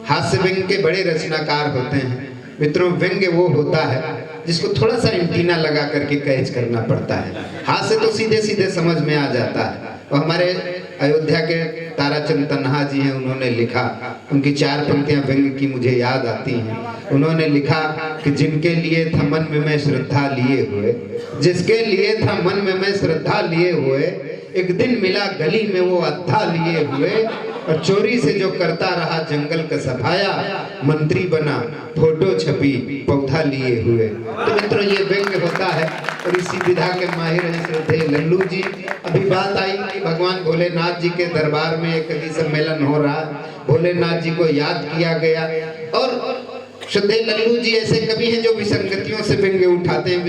हास्य व्यंग्य के बड़े रचनाकार होते हैं। मित्रों, व्यंग्य वो होता है जिसको थोड़ा सा एंटीना लगा करके कैच करना पड़ता है। हास्य तो सीधे सीधे समझ में आ जाता है। और हमारे अयोध्या के ताराचंद तन्हा जी हैं, उन्होंने लिखा, उनकी 4 पंक्तियां व्यंग्य की मुझे याद आती हैं। उन्होंने लिखा कि जिनके लिए था मन में मैं श्रद्धा लिए हुए, जिसके लिए था मन में मैं श्रद्धा लिए हुए, एक दिन मिला गली में वो अद्धा लिए हुए, और चोरी से जो करता रहा जंगल का सफाया, मंत्री बना फोटो छपी पौधा लिए हुए। तो मित्रों, ये व्यंग्य होता है और इसी विधा के माहिर हैं श्रद्धेय लल्लू जी। अभी बात आई कि भगवान भोलेनाथ जी के दरबार में एक कवि सम्मेलन हो रहा है, भोलेनाथ जी को याद किया गया। और श्रद्धेय लल्लू जी ऐसे कवि हैं जो विसंगतियों से व्यंग्य उठाते हैं,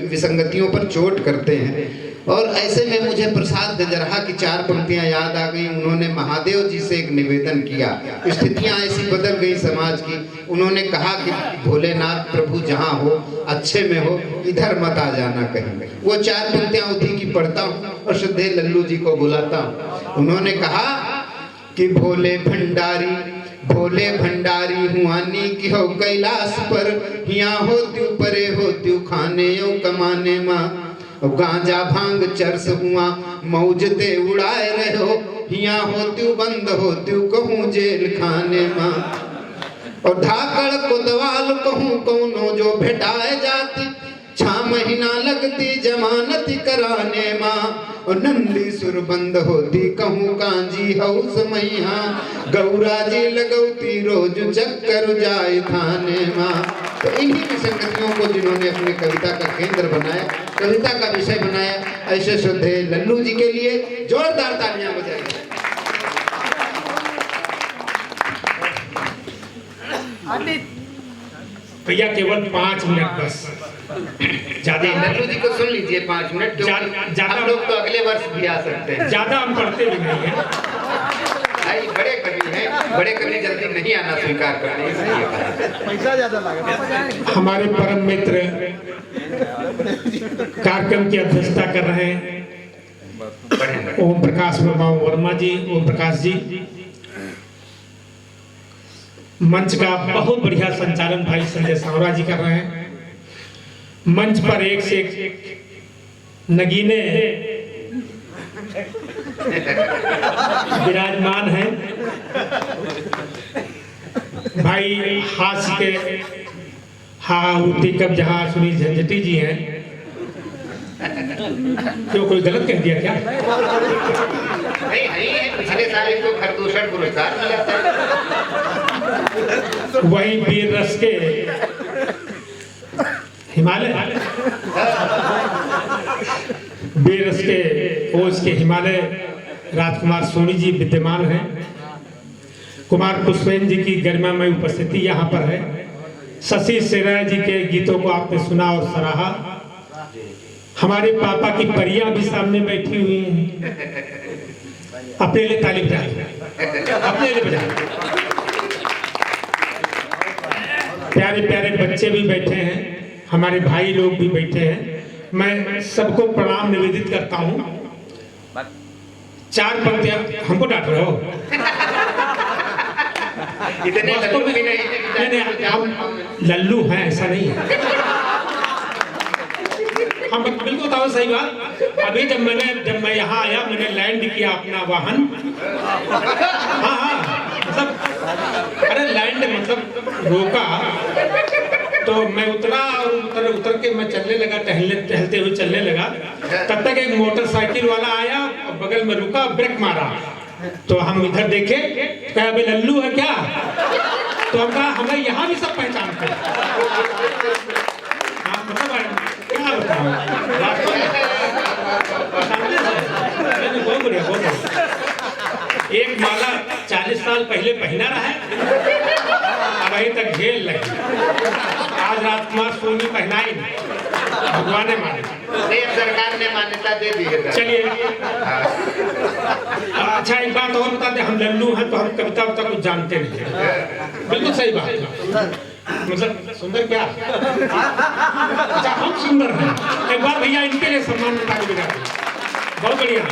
विसंगतियों पर चोट करते हैं। और ऐसे में मुझे प्रसाद गजरहा की 4 पंक्तियां याद आ गई। उन्होंने महादेव जी से एक निवेदन किया, स्थितियां ऐसी बदल गई समाज की। उन्होंने कहा कि भोलेनाथ प्रभु जहां हो, अच्छे में हो, इधर मत आ जाना कहीं। वो 4 पंक्तियां उठी की पढ़ता हूँ और श्रद्धेय लल्लू जी को बुलाता हूँ। उन्होंने कहा कि भोले भंडारी हुआनी की हो कैलाश पर, यहाँ होत्यू परे होत्यू खाने यो कमाने माँ, गांजा भांग चरस हुआ मौज ते उड़ाए रहो, यहाँ होत्यू बंद होत्यू कहूँ जेल खाने माँ, और धाकड़ कोतवाल कहूँ कौनो जो भेटाए जाती, 6 महीना लगती जमानत कराने माँ, और नंदी सुर बंद होती कहूँ कांजी हौस मैया, गौरा जी लगौती रोज चक्कर जाए थाने माँ। तो इन्हीं विसंगतियों को जिन्होंने अपनी कविता का केंद्र बनाया, कविता का विषय बनाया, ऐसे श्रद्धेय लल्लू जी के लिए जोरदार तालियां बजाइए।
भैया केवल 5 मिनट बस, ज्यादा
लल्लू जी को सुन लीजिए 5 मिनट। हम लोग तो अगले वर्ष भी आ सकते हैं।
ज्यादा हम पढ़ते भी नहीं हैं।
भाई बड़े कवि हैं, बड़े कवि जल्दी नहीं आना स्वीकार करते हैं,
पैसा ज्यादा लगा।
हमारे परम मित्र कार्यक्रम की अध्यक्षता कर रहे हैं ओम प्रकाश वर्मा जी। ओम प्रकाश जी मंच का बहुत बढ़िया संचालन भाई संजय सावरा जी कर रहे हैं। मंच पर एक से एक नगीने विराजमान हैं। भाई हास्य के हाउती कब जहाँ सुनील झंझटी जी हैं। क्यों, कोई गलत कह दिया क्या?
नहीं, पिछले साल इनको खरदूषण पुरस्कार मिला था।
वही वीर रस के हिमालय बेरस के ओस के हिमालय राजकुमार सोनी जी विद्यमान हैं। कुमार पुष्पेन जी की गरिमामय उपस्थिति यहाँ पर है। शशि सेना जी के गीतों को आपने सुना और सराहा। हमारे पापा की परियां भी सामने बैठी हुई हैं। अपने लिए ताली बजाएं, अपने लिए बजाएं। प्यारे प्यारे बच्चे भी बैठे हैं, हमारे भाई लोग भी बैठे हैं। मैं सबको प्रणाम निवेदित करता हूँ। 4 पंक्तियां हमको डांट रहे हो?
इतने लल्लू भी नहीं,
हम लल्लू हैं ऐसा नहीं है। हम बिल्कुल बताओ सही बात। अभी जब मैं यहाँ आया, मैंने लैंड किया अपना वाहन। हाँ मतलब अरे लैंड मतलब रोका, तो मैं उतरा और उतर के मैं चलने लगा, टहलते हुए चलने लगा। तब तक एक मोटरसाइकिल वाला आया और बगल में रुका, ब्रेक मारा। तो हम इधर देखे, कहा अबे लल्लू है क्या? तो हम कहा हमें यहाँ भी सब पहचानते हैं। हाँ मतलब क्या बताऊं, बहुत बढ़िया बहुत बढ़िया। एक माला 40 साल पहले पहना रहा है, अब अभी तक झेल रहे। आज राजकुमार सोनी पहनाई नहीं, भगवान ने माने,
सरकार ने मान्यता दे दी है।
चलिए अच्छा एक बात और बता दे, हम लल्लू हैं तो हम कविता वविता कुछ जानते नहीं। बिल्कुल सही बात है। मतलब सुंदर क्या? अच्छा हम सुंदर हैं। एक बार भैया इनके लिए सम्मान बहुत बढ़िया।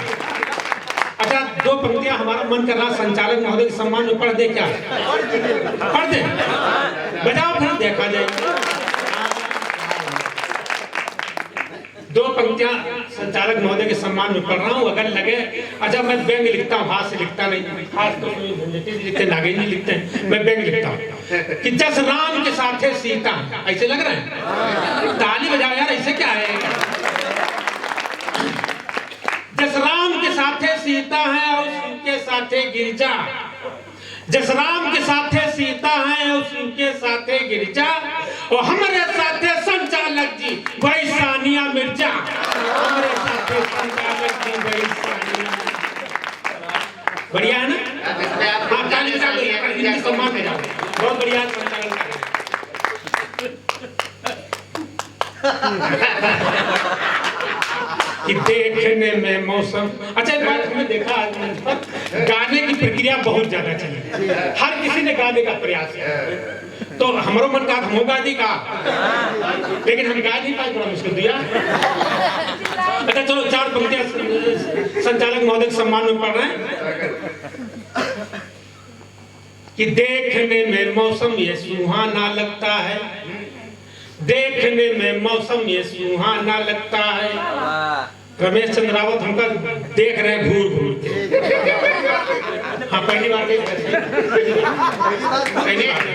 अच्छा 2 पंक्तियां हमारा मन कर रहा संचालक महोदय के सम्मान में पढ़ दे क्या? पढ़ दे, बजाओ फिर देखा जाए। 2 पंक्तियां संचालक महोदय के सम्मान में पढ़ रहा हूँ। अगर लगे अच्छा मैं व्यंग लिखता हूँ, हाथ से लिखता नहीं, हाथ तो लिखते, नागेंद्र लिखते हैं, मैं व्यंग लिखता हूँ कि जस राम के साथ है सीता, ऐसे लग रहा है। ताली बजाओ यार, ऐसे क्या है? जस राम के साथ है सीता है और उनके साथ है गिरिजा, जस राम के साथ है सीता है और उनके साथ है गिरिजा, और हमारे साथ है संचालक जी वही सानिया मिर्जा। हमारे साथ है संचालक जी वही सानिया। बढ़िया है ना? हाँ ताली बजा दो, इनकी सम्मान में जाओ। बहुत बढ़िया संचालन कर कि देखने में मौसम। अच्छा एक बात हमने देखा आज मंच पर, गाने की प्रक्रिया बहुत ज्यादा चली, हर किसी ने गाने का प्रयास किया। तो हमारो मन का हम गा दी का, लेकिन हम गा नहीं पाए, थोड़ा मुश्किल दिया। अच्छा चलो 4 पंक्तियां संचालक महोदय के सम्मान में पढ़ रहे हैं कि देखने में मौसम ये सुहाना लगता है, देखने में मौसम ये सुहाना लगता है। रमेश चंद्र रावत हमका देख रहे हैं घूर घूर के। हाँ पहली बार देख रहे थे,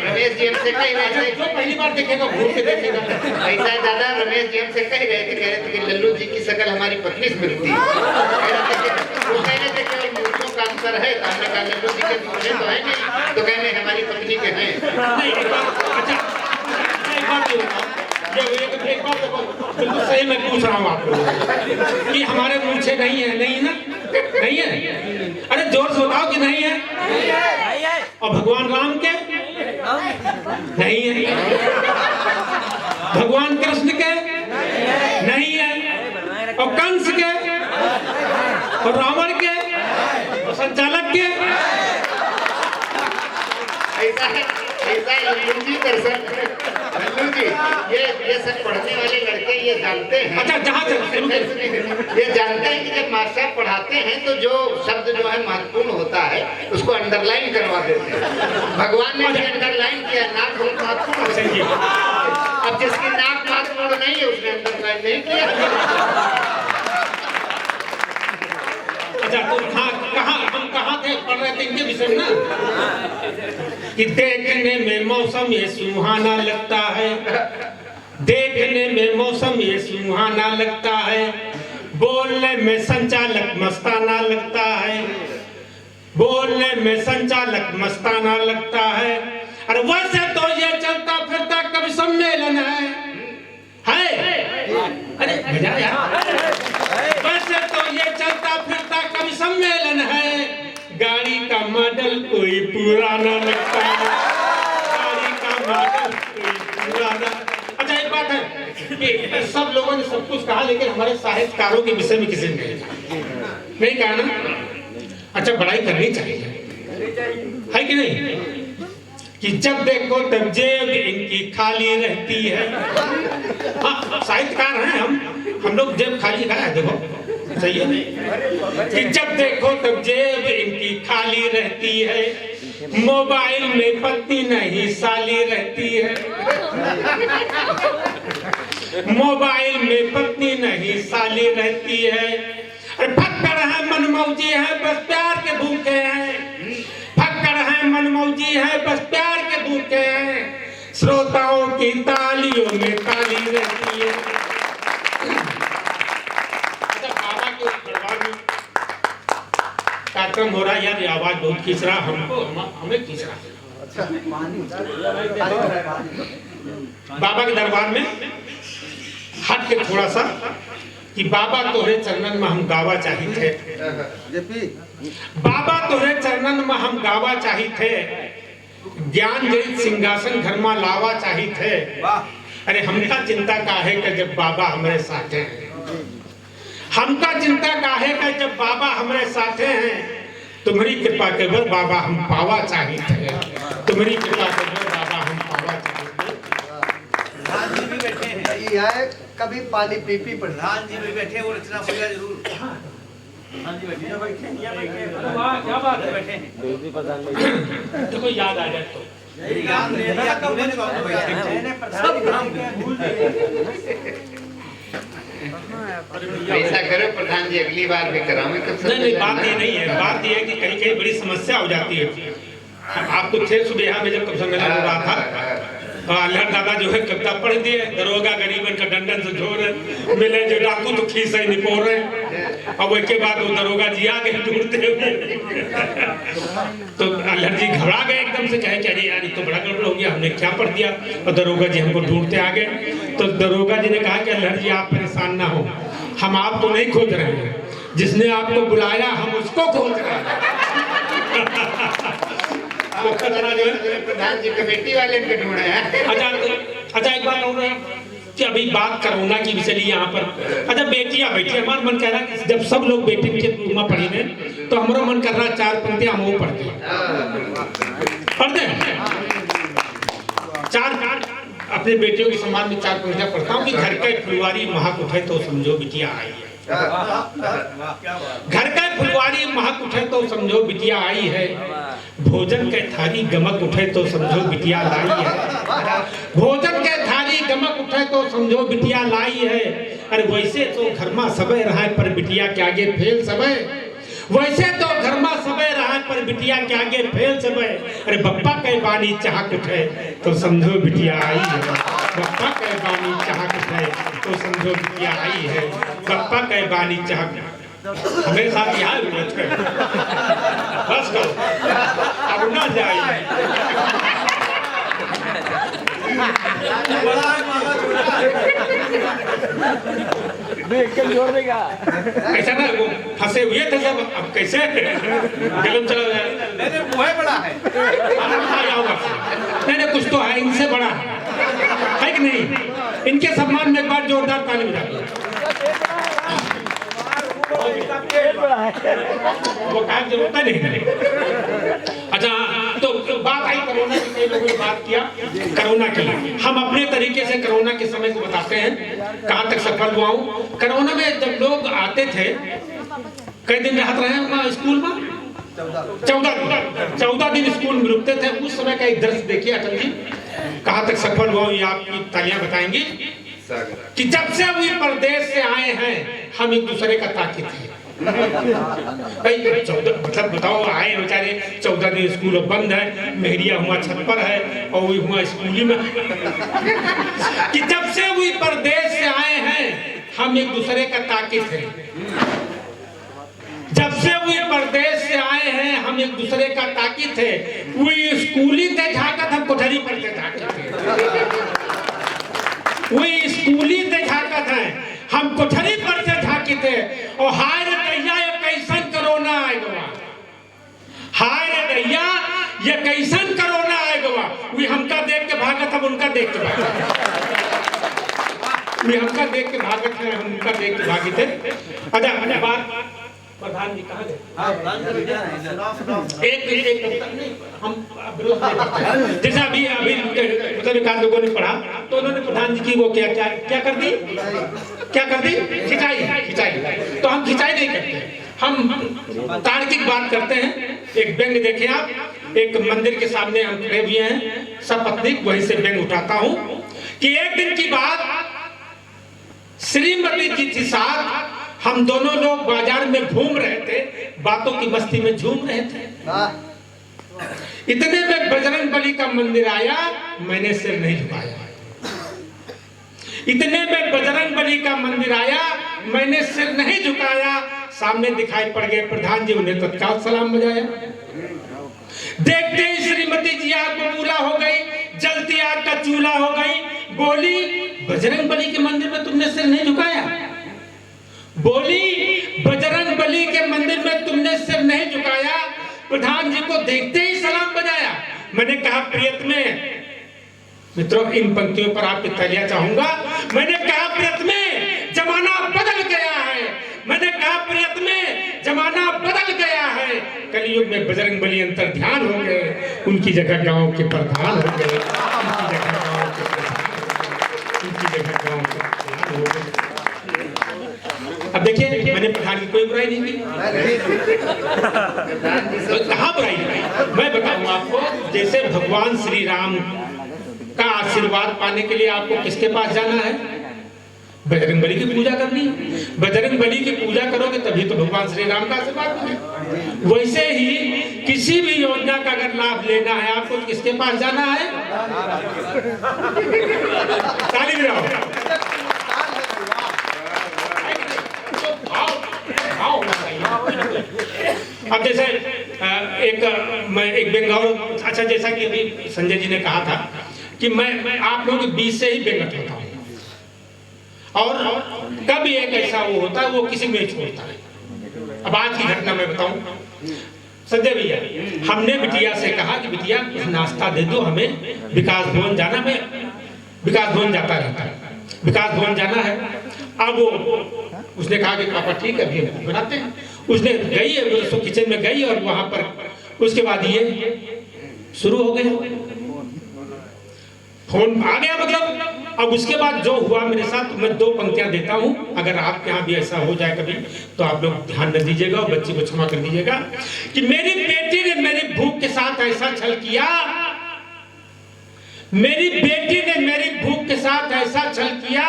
रमेश जी हमसे कह रहे थे,
जो पहली बार देखेगा घूर के देखेगा।
ऐसा है दादा, रमेश जी हमसे कह रहे थे कि लल्लू जी की शक्ल हमारी पत्नी से मिलती है। वो कह रहे थे कि मूर्खों का अंतर है, तो हमने कहा लल्लू जी के दूल्हे तो है नहीं, तो कहने हमारी पत्नी के हैं।
अच्छा एक बात बिल्कुल सही मैं पूछ रहा हूँ आपको कि हमारे मूछे नहीं है? नहीं है ना? नहीं है? अरे जोर से बताओ कि नहीं है। और भगवान राम के नहीं है, भगवान कृष्ण के नहीं है, और कंस के और रावण के और संचालक के।
ऐसा है लल्लू जी दरअसल, लल्लू जी ये सब पढ़ने वाले लड़के ये जानते हैं।
अच्छा जहाँ
ये जानते हैं कि जब मास्टर पढ़ाते हैं तो जो शब्द जो है महत्वपूर्ण होता है उसको अंडरलाइन करवा देते हैं। भगवान ने भी अंडरलाइन किया, नाक बहुत महत्वपूर्ण होता है। अब जिसकी नाक महत्वपूर्ण नहीं है उसने अंडरलाइन नहीं किया।
अच्छा तो हम कहाँ थे, पढ़ रहे थे इनके विषय में ना कि देखने में मौसम ये सुहाना लगता है, देखने में मौसम ये सुहाना लगता है, बोलने में संचालक मस्ताना लगता है, बोलने में संचालक मस्ताना लगता है। अरे वैसे तो ये चलता फिरता कभी सम्मेलन है मॉडल कोई पुराना लगता है, गाड़ी का मॉडल कोई पुराना। अच्छा एक बात है कि सब लोगों ने सब कुछ कहा, लेकिन हमारे साहित्यकारों के विषय में किसी ने नहीं कहा ना। अच्छा बड़ाई करनी चाहिए, है कि नहीं? कि जब देखो तब जेब इनकी खाली रहती है। हाँ साहित्यकार हैं हम लोग जेब खाली का है, देखो सही है कि जब देखो तब जेब इनकी खाली रहती है, मोबाइल में पत्नी नहीं साली रहती है, मोबाइल में पत्नी नहीं साली रहती है। अरे फक्कर है मनमौजी है बस प्यार के भूखे हैं, फक्कर है मनमौजी है बस प्यार के भूखे हैं, श्रोताओं की तालियों में ताली रहती है। अच्छा बाबा के दरबार में कार्यक्रम हो रहा है यार, ये आवाज बहुत खींच रहा हमको, हमें खींच रहा। बाबा के दरबार में हट के थोड़ा सा कि बाबा तोरे चरणन में हम गावा चाही थे, बाबा तोरे चरणन में हम गावा चाही थे, ज्ञान जनित सिंहासन घर में लावा चाही थे। अरे हमका चिंता काहे का जब बाबा हमारे साथ हैं, हमका चिंता काहे का जब बाबा हमारे साथ हैं, तुम्हारी कृपा के बल बाबा हम पावा चाही थे, तुम्हारी कृपा के बल बाबा हम पावा चाही
थे। कभी पानी पी पी
प्रधान जी भी बैठे वो रचना होगा जरूर। हाँ जी बैठे वाह क्या बात है, बैठे
देखो याद आ जाए तो
ज्ञान दे दिया कब मैंने सब काम भूल
ऐसा करो प्रधान जी, अगली बार भी कराओ।
नहीं बात ये नहीं है, बात ये है कि कहीं कहीं बड़ी समस्या हो जाती है। आपको थे सुबह में जब सम्मेलन हो रहा था, अल्लाह दादा जो है कविता पढ़ दिए, दरोगा गरीबन का डंडन से झोर मिले जो डाकू तो खीस ही निपोर रहे। अब उसके बाद वो दरोगा जी आ गए ढूंढते हुए, तो अल्लाह जी घबरा गए एकदम से, कहे अरे यार ये तो बड़ा गड़बड़ हो गया, हमने क्या पढ़ दिया। और दरोगा जी हमको ढूंढते आ गए, तो दरोगा जी ने कहा कि अल्लाह जी आप परेशान ना हो, हम आपको नहीं खोज रहे हैं, जिसने आपको बुलाया हम उसको खोज रहे हैं।
प्रधान जी कमेटी वाले को ढूंढे हैं।
अच्छा एक बात और है कि अभी बात कोरोना की भी चली यहाँ पर। अच्छा बेटियां बैठी, हमारा मन कह रहा है कि जब सब लोग बेटी के रूम में पढ़ी ने तो हमारा मन कर रहा है 4 पंक्तियां हम वो पढ़ते चार अपने बेटियों के सम्मान में 4 पंक्तियां पढ़ता हूँ कि घर का फुलवारी महक उठे तो समझो बिटिया आई है, घर का फुलवारी महक उठे तो समझो बिटिया आई है, भोजन के थाली गमक उठे तो समझो बिटिया लाई है, भोजन के थाली गमक उठे तो समझो बिटिया लाई है। अरे वैसे तो घर में सबे रहा पर बिटिया के आगे फेल सबे, वैसे तो घर में सबे रहा पर बिटिया के आगे फेल सबे। अरे बप्पा के बानी चाहक उठे तो समझो बिटिया आई है, बप्पा के बानी चाहक उठे तो समझो बिटिया आई है, बप्पा के बानी चाहक। हमें साथ यहाँ बस करो अब ना जाए। ऐसा ना वो फंसे हुए थे सब, अब कैसे फिल्म चला जाए।
वो है बड़ा है
नहीं कुछ तो है इनसे बड़ा है कि नहीं? इनके सम्मान में एक बार जोरदार ताली बजाइए। वो काम जरूरत नहीं। अच्छा तो बात आई कोरोना की, कई लोगों ने बात किया कोरोना के लिए। हम अपने तरीके से कोरोना के समय को बताते हैं कहाँ तक सफल हुआ हूँ। कोरोना में जब लोग आते थे, कई दिन रहते रहे स्कूल में, 14 दिन स्कूल में रुकते थे। उस समय का एक दृश्य देखिए अटल जी, कहाँ तक सफल हुआ ये आपकी तालियां बताएंगी कि जब से वो प्रदेश से आए हैं हम एक दूसरे का ताकित है। भाई 14 मतलब बताओ आए बेचारे 14 दिन स्कूल बंद है, मेहरिया हुआ छत पर है और वो हुआ स्कूली में कि जब से वो प्रदेश से आए हैं हम एक दूसरे का ताकित है। जब से वो प्रदेश से आए हैं हम एक दूसरे का ताकित है। वो स्कूली थे झाकत हम कोठरी पर थे झाकत है, वो स्कूली थे झाकत है हम कोठरी पर से झाकी थे। और हाय रे दैया कैसन कोरोना आएगा, हाय रे दैया ये कैसन कोरोना आएगा वे हमका देख के भागत हम उनका देख के भागत वे हमका देख के भागत है हम उनका देख के भागे थे। अच्छा बात प्रधान जी कहाँ गए? एक हम जैसा अभी मतलब एक आध लोगों ने पढ़ा तो उन्होंने प्रधान जी की वो क्या कर दी खिंचाई। तो हम खिंचाई नहीं करते, हम तार्किक बात करते हैं। एक व्यंग देखें आप, एक मंदिर के सामने हम खड़े हुए हैं सपत्नीक, वहीं से व्यंग उठाता हूं कि एक दिन की बात श्रीमती जी थी साथ, हम दोनों लोग बाजार में घूम रहे थे, बातों की मस्ती में झूम रहे थे। इतने में बजरंगबली का मंदिर आया, मैंने सिर नहीं झुकाया। इतने में बजरंगबली का मंदिर आया, मैंने सिर नहीं झुकाया। सामने दिखाई पड़ गए प्रधान जी, उन्हें तत्काल सलाम बजाया। देखते ही श्रीमती जी आग बबूला हो गई, जलती आग का चूल्हा हो गई। बोली बजरंगबली के मंदिर में तुमने सिर नहीं झुकाया? बोली बजरंगबली के मंदिर में तुमने सिर नहीं झुकाया? प्रधान जी को देखते ही सलाम बजाया। मैंने कहा प्रियतमे, मित्रों इन पंक्तियों पर आपकी तालियां चाहूंगा। मैंने कहा प्रियतमे, जमाना बदल गया है। मैंने कहा प्रियतमे, जमाना बदल गया है। कलयुग में बजरंगबली अंतर ध्यान हो गए, उनकी जगह गांव के प्रधान हो गए, उनकी जगह गांव के प्रधान हो गए। अब देखिए, मैंने प्रधान की कोई बुराई नहीं की, तो कहाँ बुराई नहीं? मैं बताऊं आपको, जैसे भगवान श्री राम का आशीर्वाद पाने के लिए आपको किसके पास जाना है? बजरंगबली की पूजा करनी है। बजरंगबली की पूजा करोगे तभी तो भगवान श्री राम का आशीर्वाद मिलेगा। वैसे ही किसी भी योजना का अगर लाभ लेना है आपको, किसके पास जाना है? ताली बजाओ। अब जैसे एक बंगाल, अच्छा जैसा कि अभी संजय जी ने कहा था कि मैं आप लोगों के बीच से ही बेंगत होता हूँ, और कभी एक ऐसा वो होता है वो किसी में छोड़ता है। अब आज की घटना मैं बताऊं, संजय भैया, हमने बिटिया से कहा कि बिटिया कुछ नाश्ता दे दो हमें, विकास भवन जाना। मैं विकास भवन जाता रहता है, विकास भवन जाना है। अब वो उसने कहा कि पापा ठीक है अभी बनाते हैं। उसने गई है, उसको किचन में गई और वहां पर उसके बाद ये शुरू हो गया, फोन आ गया मतलब। अब उसके बाद जो हुआ मेरे साथ, मैं दो पंक्तियां देता हूं, अगर आपके यहाँ भी ऐसा हो जाए कभी तो आप लोग ध्यान न दीजिएगा और बच्ची को क्षमा कर दीजिएगा। कि मेरी बेटी ने मेरी भूख के साथ ऐसा छल किया, मेरी बेटी ने मेरी भूख के साथ ऐसा छल किया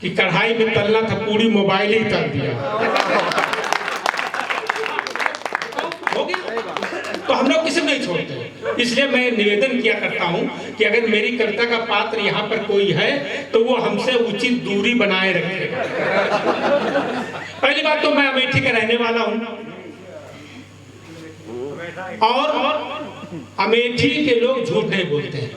कि कढ़ाई में तलना था, पूरी मोबाइल ही तल दिया। हो गया? तो हम लोग किसी नहीं छोड़ते। इसलिए मैं निवेदन किया करता हूं कि अगर मेरी कविता का पात्र यहाँ पर कोई है तो वो हमसे उचित दूरी बनाए रखेगा। पहली बात तो मैं अमेठी का रहने वाला हूं, और अमेठी के लोग झूठ नहीं बोलते हैं।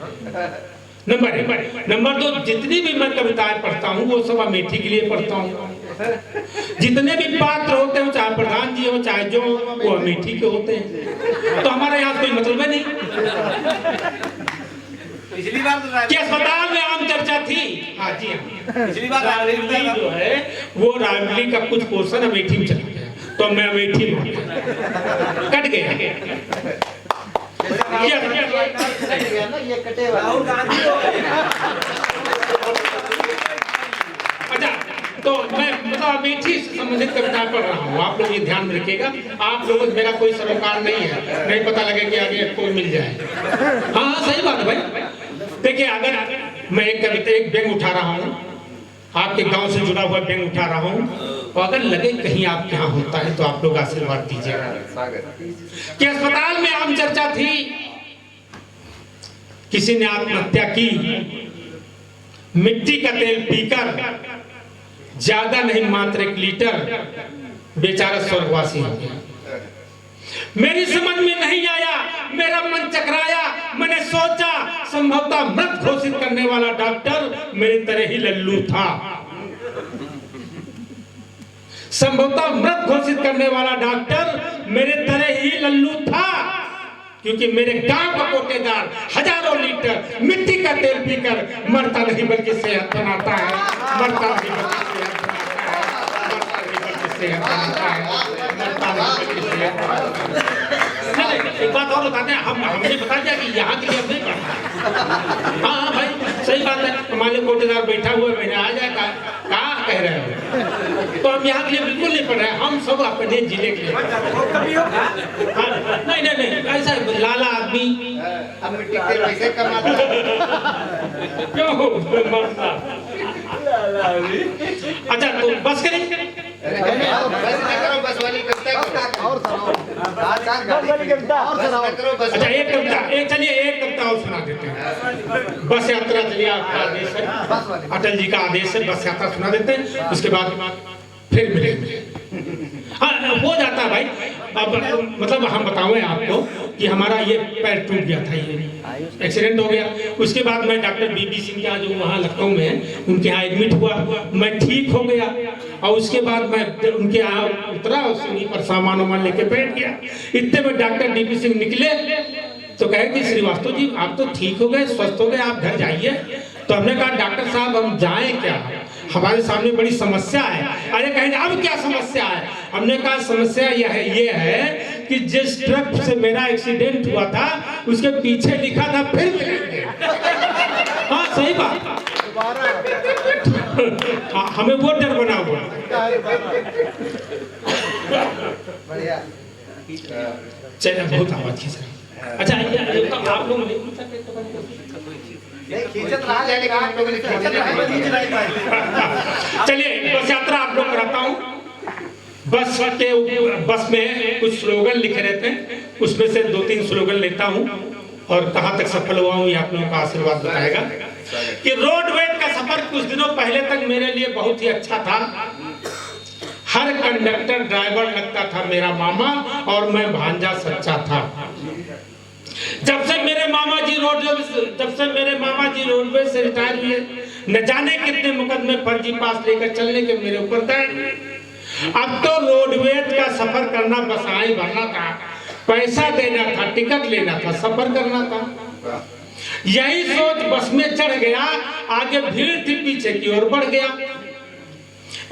नंबर दो, जितनी भी मैं कविताएं पढ़ता हूँ वो सब अमेठी के लिए पढ़ता हूँ। जितने भी पात्र होते हैं, चाहे प्रधान जी हो चाहे जो, वो अमेठी के होते हैं। तो हमारे यहाँ कोई मतलब है नहीं।
पिछली बार तो
कि अस्पताल में आम चर्चा थी। हाँ जी हाँ,
पिछली बार
रायबरेली जो है वो रायबरेली का कुछ पोर्शन अमेठी में चला गया, तो मैं अमेठी में कट गया।
ये कटे
अच्छा, तो मैं मतलब अमेठी से संबंधित कविता पढ़ रहा हूँ, आप लोग ये ध्यान में रखिएगा। आप लोगों मेरा कोई सरोकार नहीं है, नहीं पता लगे कि आगे कोई मिल जाए। हाँ सही बात है भाई। देखिए, अगर मैं एक कविता, एक व्यंग उठा रहा हूँ, आपके गांव से जुड़ा हुआ व्यंग उठा रहा हूँ, तो अगर लगे कहीं आपके यहाँ होता है तो आप लोग आशीर्वाद दीजिएगा। कि अस्पताल में आम चर्चा थी, किसी ने आत्महत्या की, मिट्टी का तेल पीकर, ज्यादा नहीं मात्र 1 लीटर, बेचारा स्वर्गवासी हो गया। मेरी समझ में नहीं आया, मेरा मन चकराया। मैंने सोचा संभवतः मृत घोषित करने वाला डॉक्टर मेरे तरह ही लल्लू था। संभवतः मृत घोषित करने वाला डॉक्टर मेरे तरह ही लल्लू था, क्योंकि मेरे गांव का कोटेदार हजारों लीटर मिट्टी का तेल पीकर मरता नहीं बल्कि सेहत बनाता है, मरता नहीं बल्कि सेहत बनाता है, मरता नहीं बल्कि सेहत बनाता है, मरता नहीं बल्कि सेहत बनाता है। एक बात और बताते हैं, हमने बता दिया कि यहाँ के लिए अब नहीं पढ़ना। हाँ भाई सही बात है, हमारे कोटेदार बैठा हुआ है, मैंने आ जाए कहा कह रहे हो, तो हम यहाँ के लिए बिल्कुल नहीं पढ़ रहे हैं, हम सब अपने जिले के लिए। हाँ, नहीं ऐसा लाला आदमी
अब मिट्टी के पैसे कमाता है।
क्यों मरना। अच्छा तो बस करें,
बस न करो, बस वाली कविता करो।
अच्छा एक कविता, चलिए एक कविता और सुना देते हैं। बस यात्रा, चलिए आपका आदेश है, अटल जी का आदेश है, बस यात्रा सुना देते हैं, उसके बाद फिर मिलेंगे। हाँ हो जाता है भाई। अब मतलब हम बताएं आपको कि हमारा ये पैर टूट गया था, ये एक्सीडेंट हो गया। उसके बाद मैं डॉक्टर बीबी सिंह के यहाँ, जो वहाँ लखनऊ में है, उनके यहाँ एडमिट हुआ, मैं ठीक हो गया। और उसके बाद मैं उनके यहाँ उतरा, उसी पर सामान वामान लेके बैठ गया। इतने में डॉक्टर बीबी सिंह निकले तो कहे कि श्रीवास्तव जी आप तो ठीक हो गए, स्वस्थ हो गए, आप घर जाइए। तो हमने कहा डॉक्टर साहब हम जाएं क्या, हमारे सामने बड़ी समस्या है। अरे कहेंगे अब क्या समस्या है? हमने कहा समस्या ये है कि जिस ट्रक से मेरा एक्सीडेंट हुआ था उसके पीछे लिखा था फिर मिलेंगे। हाँ सही बात, हमें वो डर बना हुआ। चलिए बहुत आवाज खींच रहा। अच्छा आप लोग नहीं पूछा चलिए बस यात्रा आप लोग कराता हूँ। बस में कुछ स्लोगन लिखे रहते हैं, उसमें से 2-3 स्लोगन लेता हूँ और कहाँ तक सफल हुआ हूँ ये आप लोगों का आशीर्वाद बताएगा। कि रोडवेज का सफर कुछ दिनों पहले तक मेरे लिए बहुत ही अच्छा था। हर कंडक्टर ड्राइवर लगता था मेरा मामा और मैं भांजा सच्चा था। जब से मेरे मामा जी रोडवेज से रिटायर हुए, न जाने कितने मुकदमे फर्जी पास लेकर चलने के मेरे ऊपर दर्ज। अब तो रोडवेज का सफर करना बस आए भरना था, पैसा देना था, टिकट लेना था, सफर करना था। यही सोच बस में चढ़ गया, आगे भीड़ थी, पीछे की ओर बढ़ गया।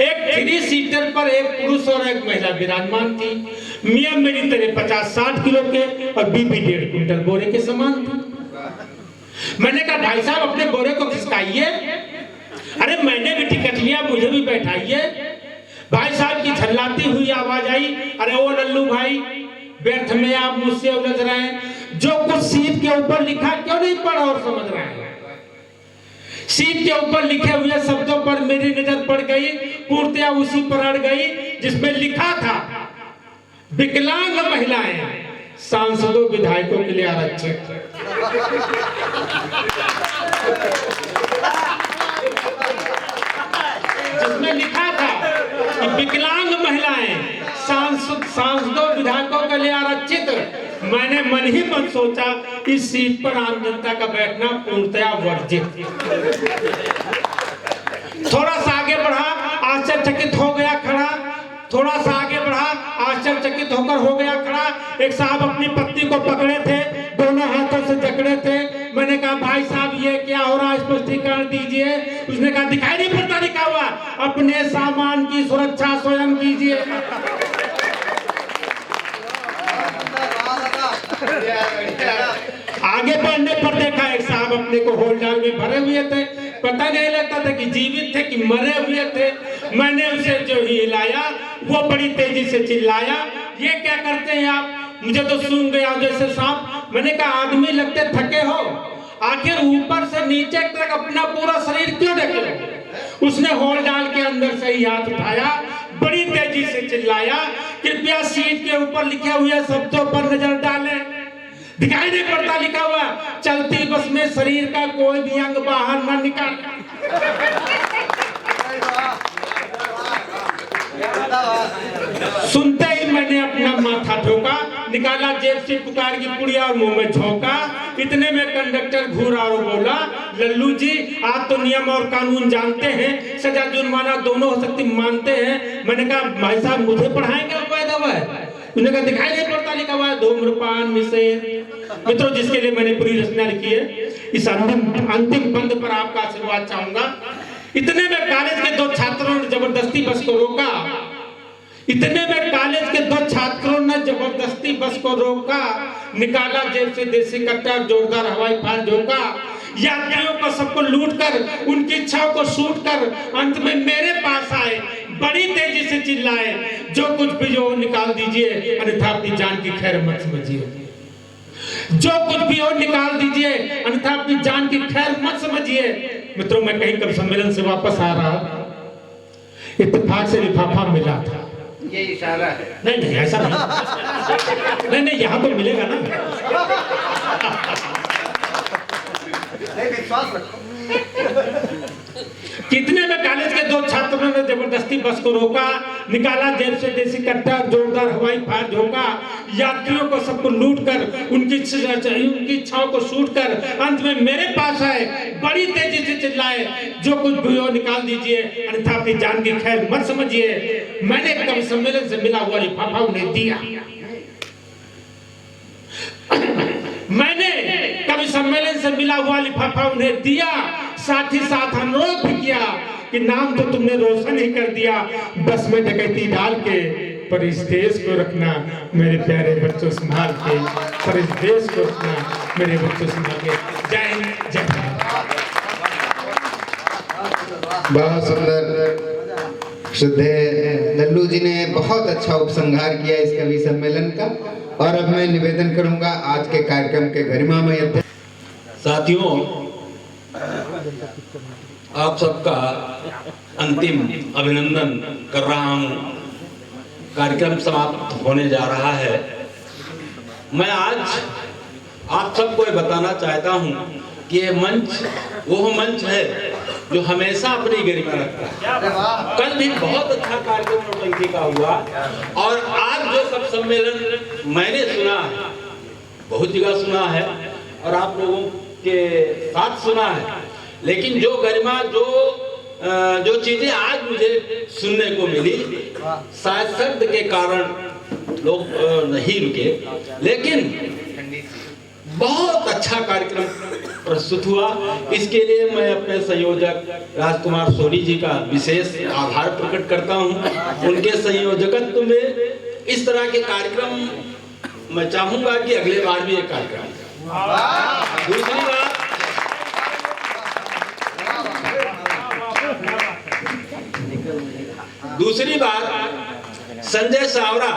एक 3 सीटर पर एक पुरुष और एक महिला विराजमान थी। मियां मेरी तरह 50-60 किलो के और बीबी 1.5 क्विंटल बोरे के समान थी। मैंने कहा भाई साहब अपने बोरे को खिसकाइए। अरे मैंने भी टिकट लिया, मुझे भी बैठाइए। भाई साहब की झल्लाती हुई आवाज आई, अरे ओ लल्लू भाई व्यर्थ में आप मुझसे उलझ रहे हैं। जो कुछ सीट के ऊपर लिखा क्यों नहीं पढ़ा और समझ रहे हैं? सीट के ऊपर लिखे हुए शब्दों पर मेरी नजर पड़ गई, पूर्णतया उसी पर अड़ गई जिसमें लिखा था विकलांग महिलाएं सांसदों विधायकों के लिए आरक्षित। जिसमें लिखा था कि विकलांग महिलाएं सांसदों विधायकों के लिए आरक्षित। मैंने मन ही मन सोचा इस सीट पर आम जनता का बैठना पूर्णतया वर्जित। थोड़ा सा आगे बढ़ा, आश्चर्यचकित हो गया खड़ा। थोड़ा सा आगे बढ़ा, आश्चर्यचकित होकर हो गया खड़ा। एक साहब अपनी पत्नी को पकड़े थे, दोनों हाथों से जकड़े थे। मैंने कहा भाई साहब ये क्या हो रहा है, स्पष्टीकरण दीजिए। उसने कहा दिखाई नहीं पड़ता लिखा हुआ, अपने सामान की सुरक्षा स्वयं कीजिए। आगे बढ़ने पर देखा एक साहब अपने को होलडाल में भरे हुए थे। पता नहीं लगता था कि जीवित थे कि मरे हुए थे। मैंने उसे जो ही हिलाया वो बड़ी तेजी से चिल्लाया, ये क्या करते हैं आप? मुझे तो सूंघ गया जैसे सांप। मैंने कहा आदमी लगते थके हो, आखिर ऊपर से नीचे तक अपना पूरा शरीर क्यों ढके हो? उसने होलडाल के अंदर से ही हाथ उठाया, बड़ी तेजी से चिल्लाया, कृपया सीट के ऊपर लिखे हुए शब्दों पर नजर डालें। दिखाई नहीं पड़ता लिखा हुआ, चलती बस में शरीर का कोई भी अंग बाहर न निकाल। सुनते ही मैंने अपना माथा ठोका, निकाला जेब से पुकार की पुड़िया और मुंह में झोंका। इतने में कंडक्टर घूरा और बोला, लल्लू जी आप तो नियम और कानून जानते हैं, सजा जुर्माना दोनों हो सकती मानते हैं। मैंने कहा भाई साहब मुझे पढ़ाएंगे? उन्हें कहा दिखाई नहीं पड़ता, लिखा हुआ है धूम्रपान निषेध। मित्रों, जिसके लिए मैंने पूरी रचना लिखी है, इस अंतिम बंद पर आपका आशीर्वाद चाहूंगा। इतने में कॉलेज के दो छात्रों ने जबरदस्ती बस को रोका। इतने में कॉलेज के दो छात्रों ने जबरदस्ती बस को रोका, निकाला जेब से देसी कट्टा, जोरदार हवाई फायर झोंका, यात्रियों को सबको लूट कर, उनकी इच्छाओं को सूट कर अंत में मेरे पास आए, बड़ी तेजी से चिल्लाए, जो कुछ भी हो निकाल दीजिए, अन्यथा अपनी जान की खैर मत समझिए। जो कुछ भी हो निकाल दीजिए, अन्यथा अपनी जान की खैर मत समझिए। मित्रों, मैं कहीं कवि सम्मेलन से वापस आ रहा, इत्तेफाक से लिफाफा मिला था।
ये इशारा है।
नहीं नहीं, ऐसा नहीं, नहीं यहाँ तो मिलेगा ना।
विश्वास रखो।
कितने में कॉलेज के दो छात्रों ने जबरदस्ती बस को रोका, निकाला जेब से देसी कट्टा, जोरदार हवाई फायर झोंका, यात्रियों को सबको लूट कर, उनकी इच्छाओं को सूट कर अंत में मेरे पास आए, बड़ी तेजी से चिल्लाए, जो कुछ भी हो निकाल दीजिए, अन्यथा अपनी जान की खैर मत समझिए। मैंने कवि सम्मेलन से मिला हुआ लिफाफा उन्हें दिया। मैंने कवि सम्मेलन से मिला हुआ लिफाफा उन्हें दिया, साथ ही साथ अनुरोध भी किया कि नाम तो तुमने रोशन ही कर दिया, बस में डकैती डाल के, पर इस देश को रखना मेरे प्यारे बच्चों संभाल के, पर इस देश को रखना मेरे बच्चों संभाल के। जय हिंद, जय भारत।
बहुत सुंदर। श्रद्धेय लल्लू जी ने बहुत अच्छा उपसंहार किया इस कवि सम्मेलन का। और अब मैं निवेदन करूंगा आज के कार्यक्रम के गरिमामय अध्यक्ष।
साथियों, आप सबका अंतिम अभिनंदन कर रहा हूं। कार्यक्रम समाप्त होने जा रहा है। मैं आज आप सबको बताना चाहता हूं कि ये मंच वो मंच है जो हमेशा अपनी गरिमा रखता है। कल भी बहुत अच्छा कार्यक्रम नौटंकी का हुआ, और आज जो सब सम्मेलन मैंने सुना है, बहुत जगह सुना है और आप लोगों के साथ सुना है, लेकिन जो गरिमा, जो चीजें आज मुझे सुनने को मिली, शायद शब्द के कारण लोग नहीं रुके, लेकिन बहुत अच्छा कार्यक्रम प्रस्तुत हुआ। इसके लिए मैं अपने संयोजक राजकुमार सोनी जी का विशेष आभार प्रकट करता हूं। उनके संयोजकत्व में इस तरह के कार्यक्रम मैं चाहूंगा कि अगले बार भी एक कार्यक्रम। दूसरी बात, संजय सावरा,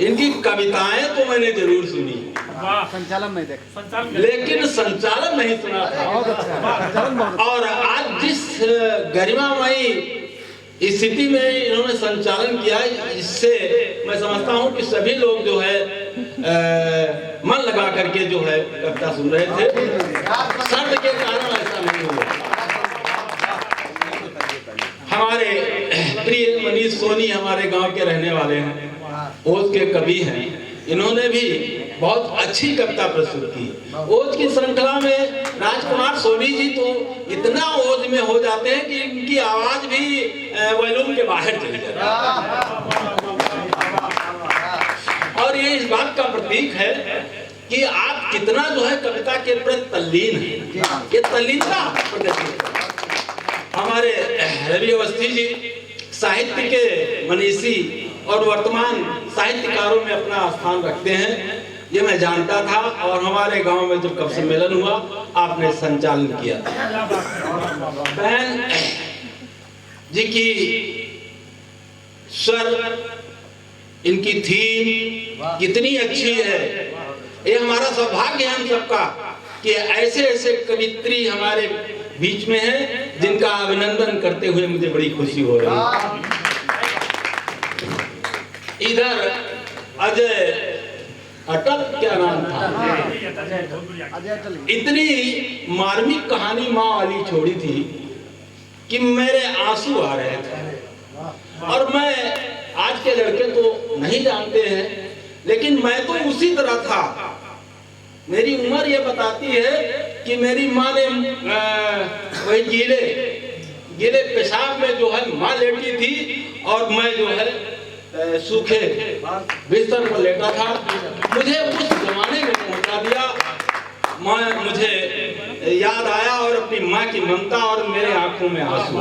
इनकी कविताएं तो मैंने जरूर सुनी,
संचालन में देखा,
लेकिन संचालन नहीं सुना था। और आज जिस गरिमामयी स्थिति में इन्होंने संचालन किया, इससे मैं समझता हूं कि सभी लोग जो है मन लगा करके जो है कविता सुन रहे थे। शब्द के कारण ऐसा नहीं हुआ। हमारे प्रिय मनीष सोनी हमारे गांव के रहने वाले हैं, ओज के कवि हैं। इन्होंने भी बहुत अच्छी कविता प्रस्तुत की। ओज की श्रृंखला में राजकुमार सोनी जी तो इतना ओज में हो जाते हैं कि इनकी आवाज भी वॉल्यूम के बाहर चली जाती है। और ये इस बात का प्रतीक है कि आप कितना जो है कविता के प्रति तल्लीन हैं। ये तल्लीनता हमारे रवि अवस्थी जी साहित्य के मनीषी और वर्तमान साहित्यकारों में अपना स्थान रखते हैं, ये मैं जानता था। और हमारे गांव में जब कवि सम्मेलन हुआ, आपने संचालन किया। बहन जी की स्वर, इनकी थीम कितनी अच्छी है। ये हमारा सौभाग्य है हम सबका कि ऐसे ऐसे कवित्री हमारे बीच में है, जिनका अभिनंदन करते हुए मुझे बड़ी खुशी हो रही है। इधर अजय अटल, क्या नाम था, इतनी मार्मिक कहानी माँ वाली छोड़ी थी कि मेरे आंसू आ रहे थे। और मैं, आज के लड़के तो नहीं जानते हैं, लेकिन मैं तो उसी तरह था। मेरी उम्र ये बताती है कि मेरी माँ ने वही गीले पेशाब में जो है माँ लेटी थी, और मैं जो है सूखे बिस्तर पर लेटा था, मुझे उस जमाने में पहुंचा दिया। मुझे याद आया और अपनी माँ की ममता और मेरे आंखों में आंसू।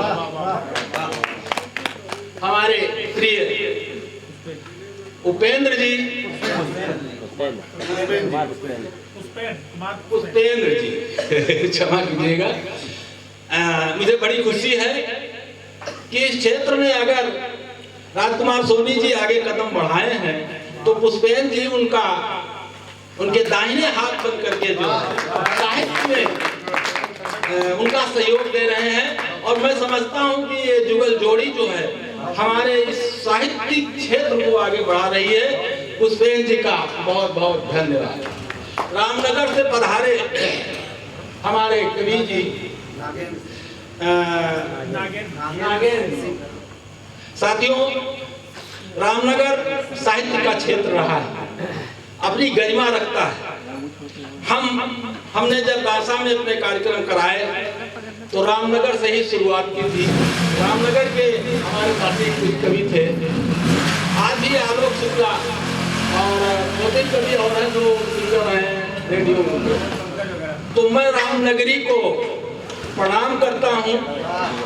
हमारे प्रिय उपेंद्र जी, पुष्पेंद्र जी क्षमा कीजिएगा, मुझे बड़ी खुशी है कि इस क्षेत्र में अगर राजकुमार सोनी जी आगे कदम बढ़ाए हैं तो पुष्पेंद्र जी उनके दाहिने हाथ बन करके जो साहित्य में उनका सहयोग दे रहे हैं। और मैं समझता हूं कि ये जुगल जोड़ी जो है हमारे इस साहित्यिक क्षेत्र को आगे बढ़ा रही है। पुष्पेंद्र जी का बहुत बहुत धन्यवाद। रामनगर से पधारे हमारे कवि जी नागेंद्र सिंह। साथियों, रामनगर साहित्य का क्षेत्र रहा है, अपनी गरिमा रखता है। हमने जब बासा में अपने कार्यक्रम कराए तो रामनगर से ही शुरुआत की थी। रामनगर के हमारे साथी कुछ कवि थे, आज भी आलोक शुक्ला और मोदी कवि और हैं जो सिंगर हैं रेडियो में। तो मैं रामनगरी को प्रणाम करता हूँ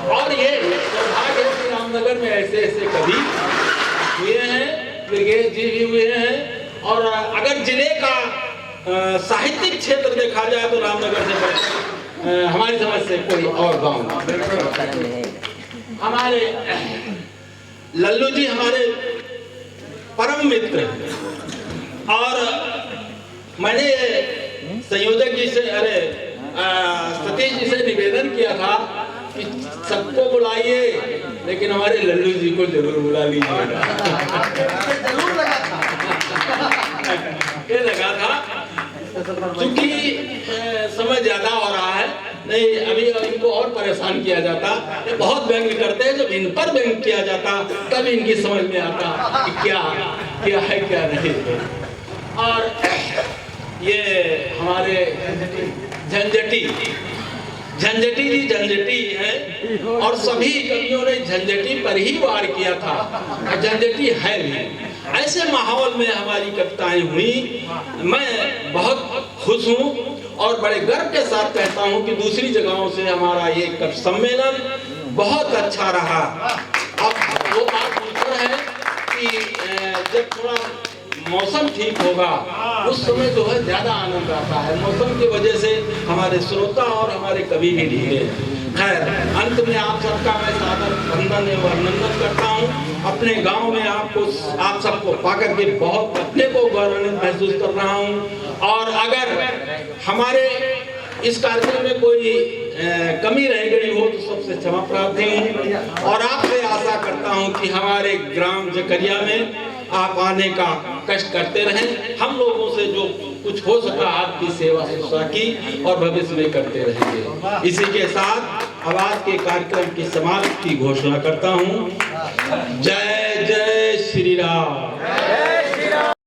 और ये सौभाग्य है कि रामनगर में ऐसे ऐसे कवि हुए हैं, ब्रिगेड जी भी हुए हैं। और अगर जिले का साहित्यिक क्षेत्र देखा जाए तो रामनगर से हमारी समझ से कोई और गांव नहीं। हमारे लल्लू जी हमारे परम मित्र, और मैंने संयोजक जी से सतीश जी से निवेदन किया था कि सबको बुलाइए लेकिन हमारे लल्लू जी को जरूर बुला लीजिएगा। ये लगा था क्योंकि समय ज्यादा हो रहा है, नहीं अभी इनको और परेशान किया जाता। ये बहुत व्यंग करते हैं, जब इन पर व्यंग किया जाता तब इनकी समझ में आता कि क्या है क्या नहीं। और ये हमारे झंझटी जी झंझटी है और सभी कवियों ने झंझटी पर ही वार किया था और झंझटी है भी। ऐसे माहौल में हमारी कविताएं हुई। मैं बहुत खुश हूँ और बड़े गर्व के साथ कहता हूँ कि दूसरी जगहों से हमारा ये कवि सम्मेलन बहुत अच्छा रहा। अब वो बात ऊपर है कि जब थोड़ा मौसम ठीक होगा उस समय जो है ज्यादा आनंद आता है। मौसम की वजह से हमारे श्रोता और हमारे कवि भी ढीले हैं। खैर, अंत में आप सबका मैं सादर वंदन एवं अभिनंदन करता हूँ। अपने गांव में आप सबको पाकर के बहुत अपने को गौरवान्वित महसूस कर रहा हूँ। और अगर हमारे इस कार्यक्रम में कोई कमी रह गई हो तो सबसे क्षमा प्रार्थी हूँ और आपसे आशा करता हूँ कि हमारे ग्राम जकरिया में आप आने का कष्ट करते रहें। हम लोगों से जो कुछ हो सका आपकी सेवा शुश्रूषा की और भविष्य में करते रहेंगे। इसी के साथ आवाज के कार्यक्रम की समाप्ति की घोषणा करता हूँ। जय जय श्री राम।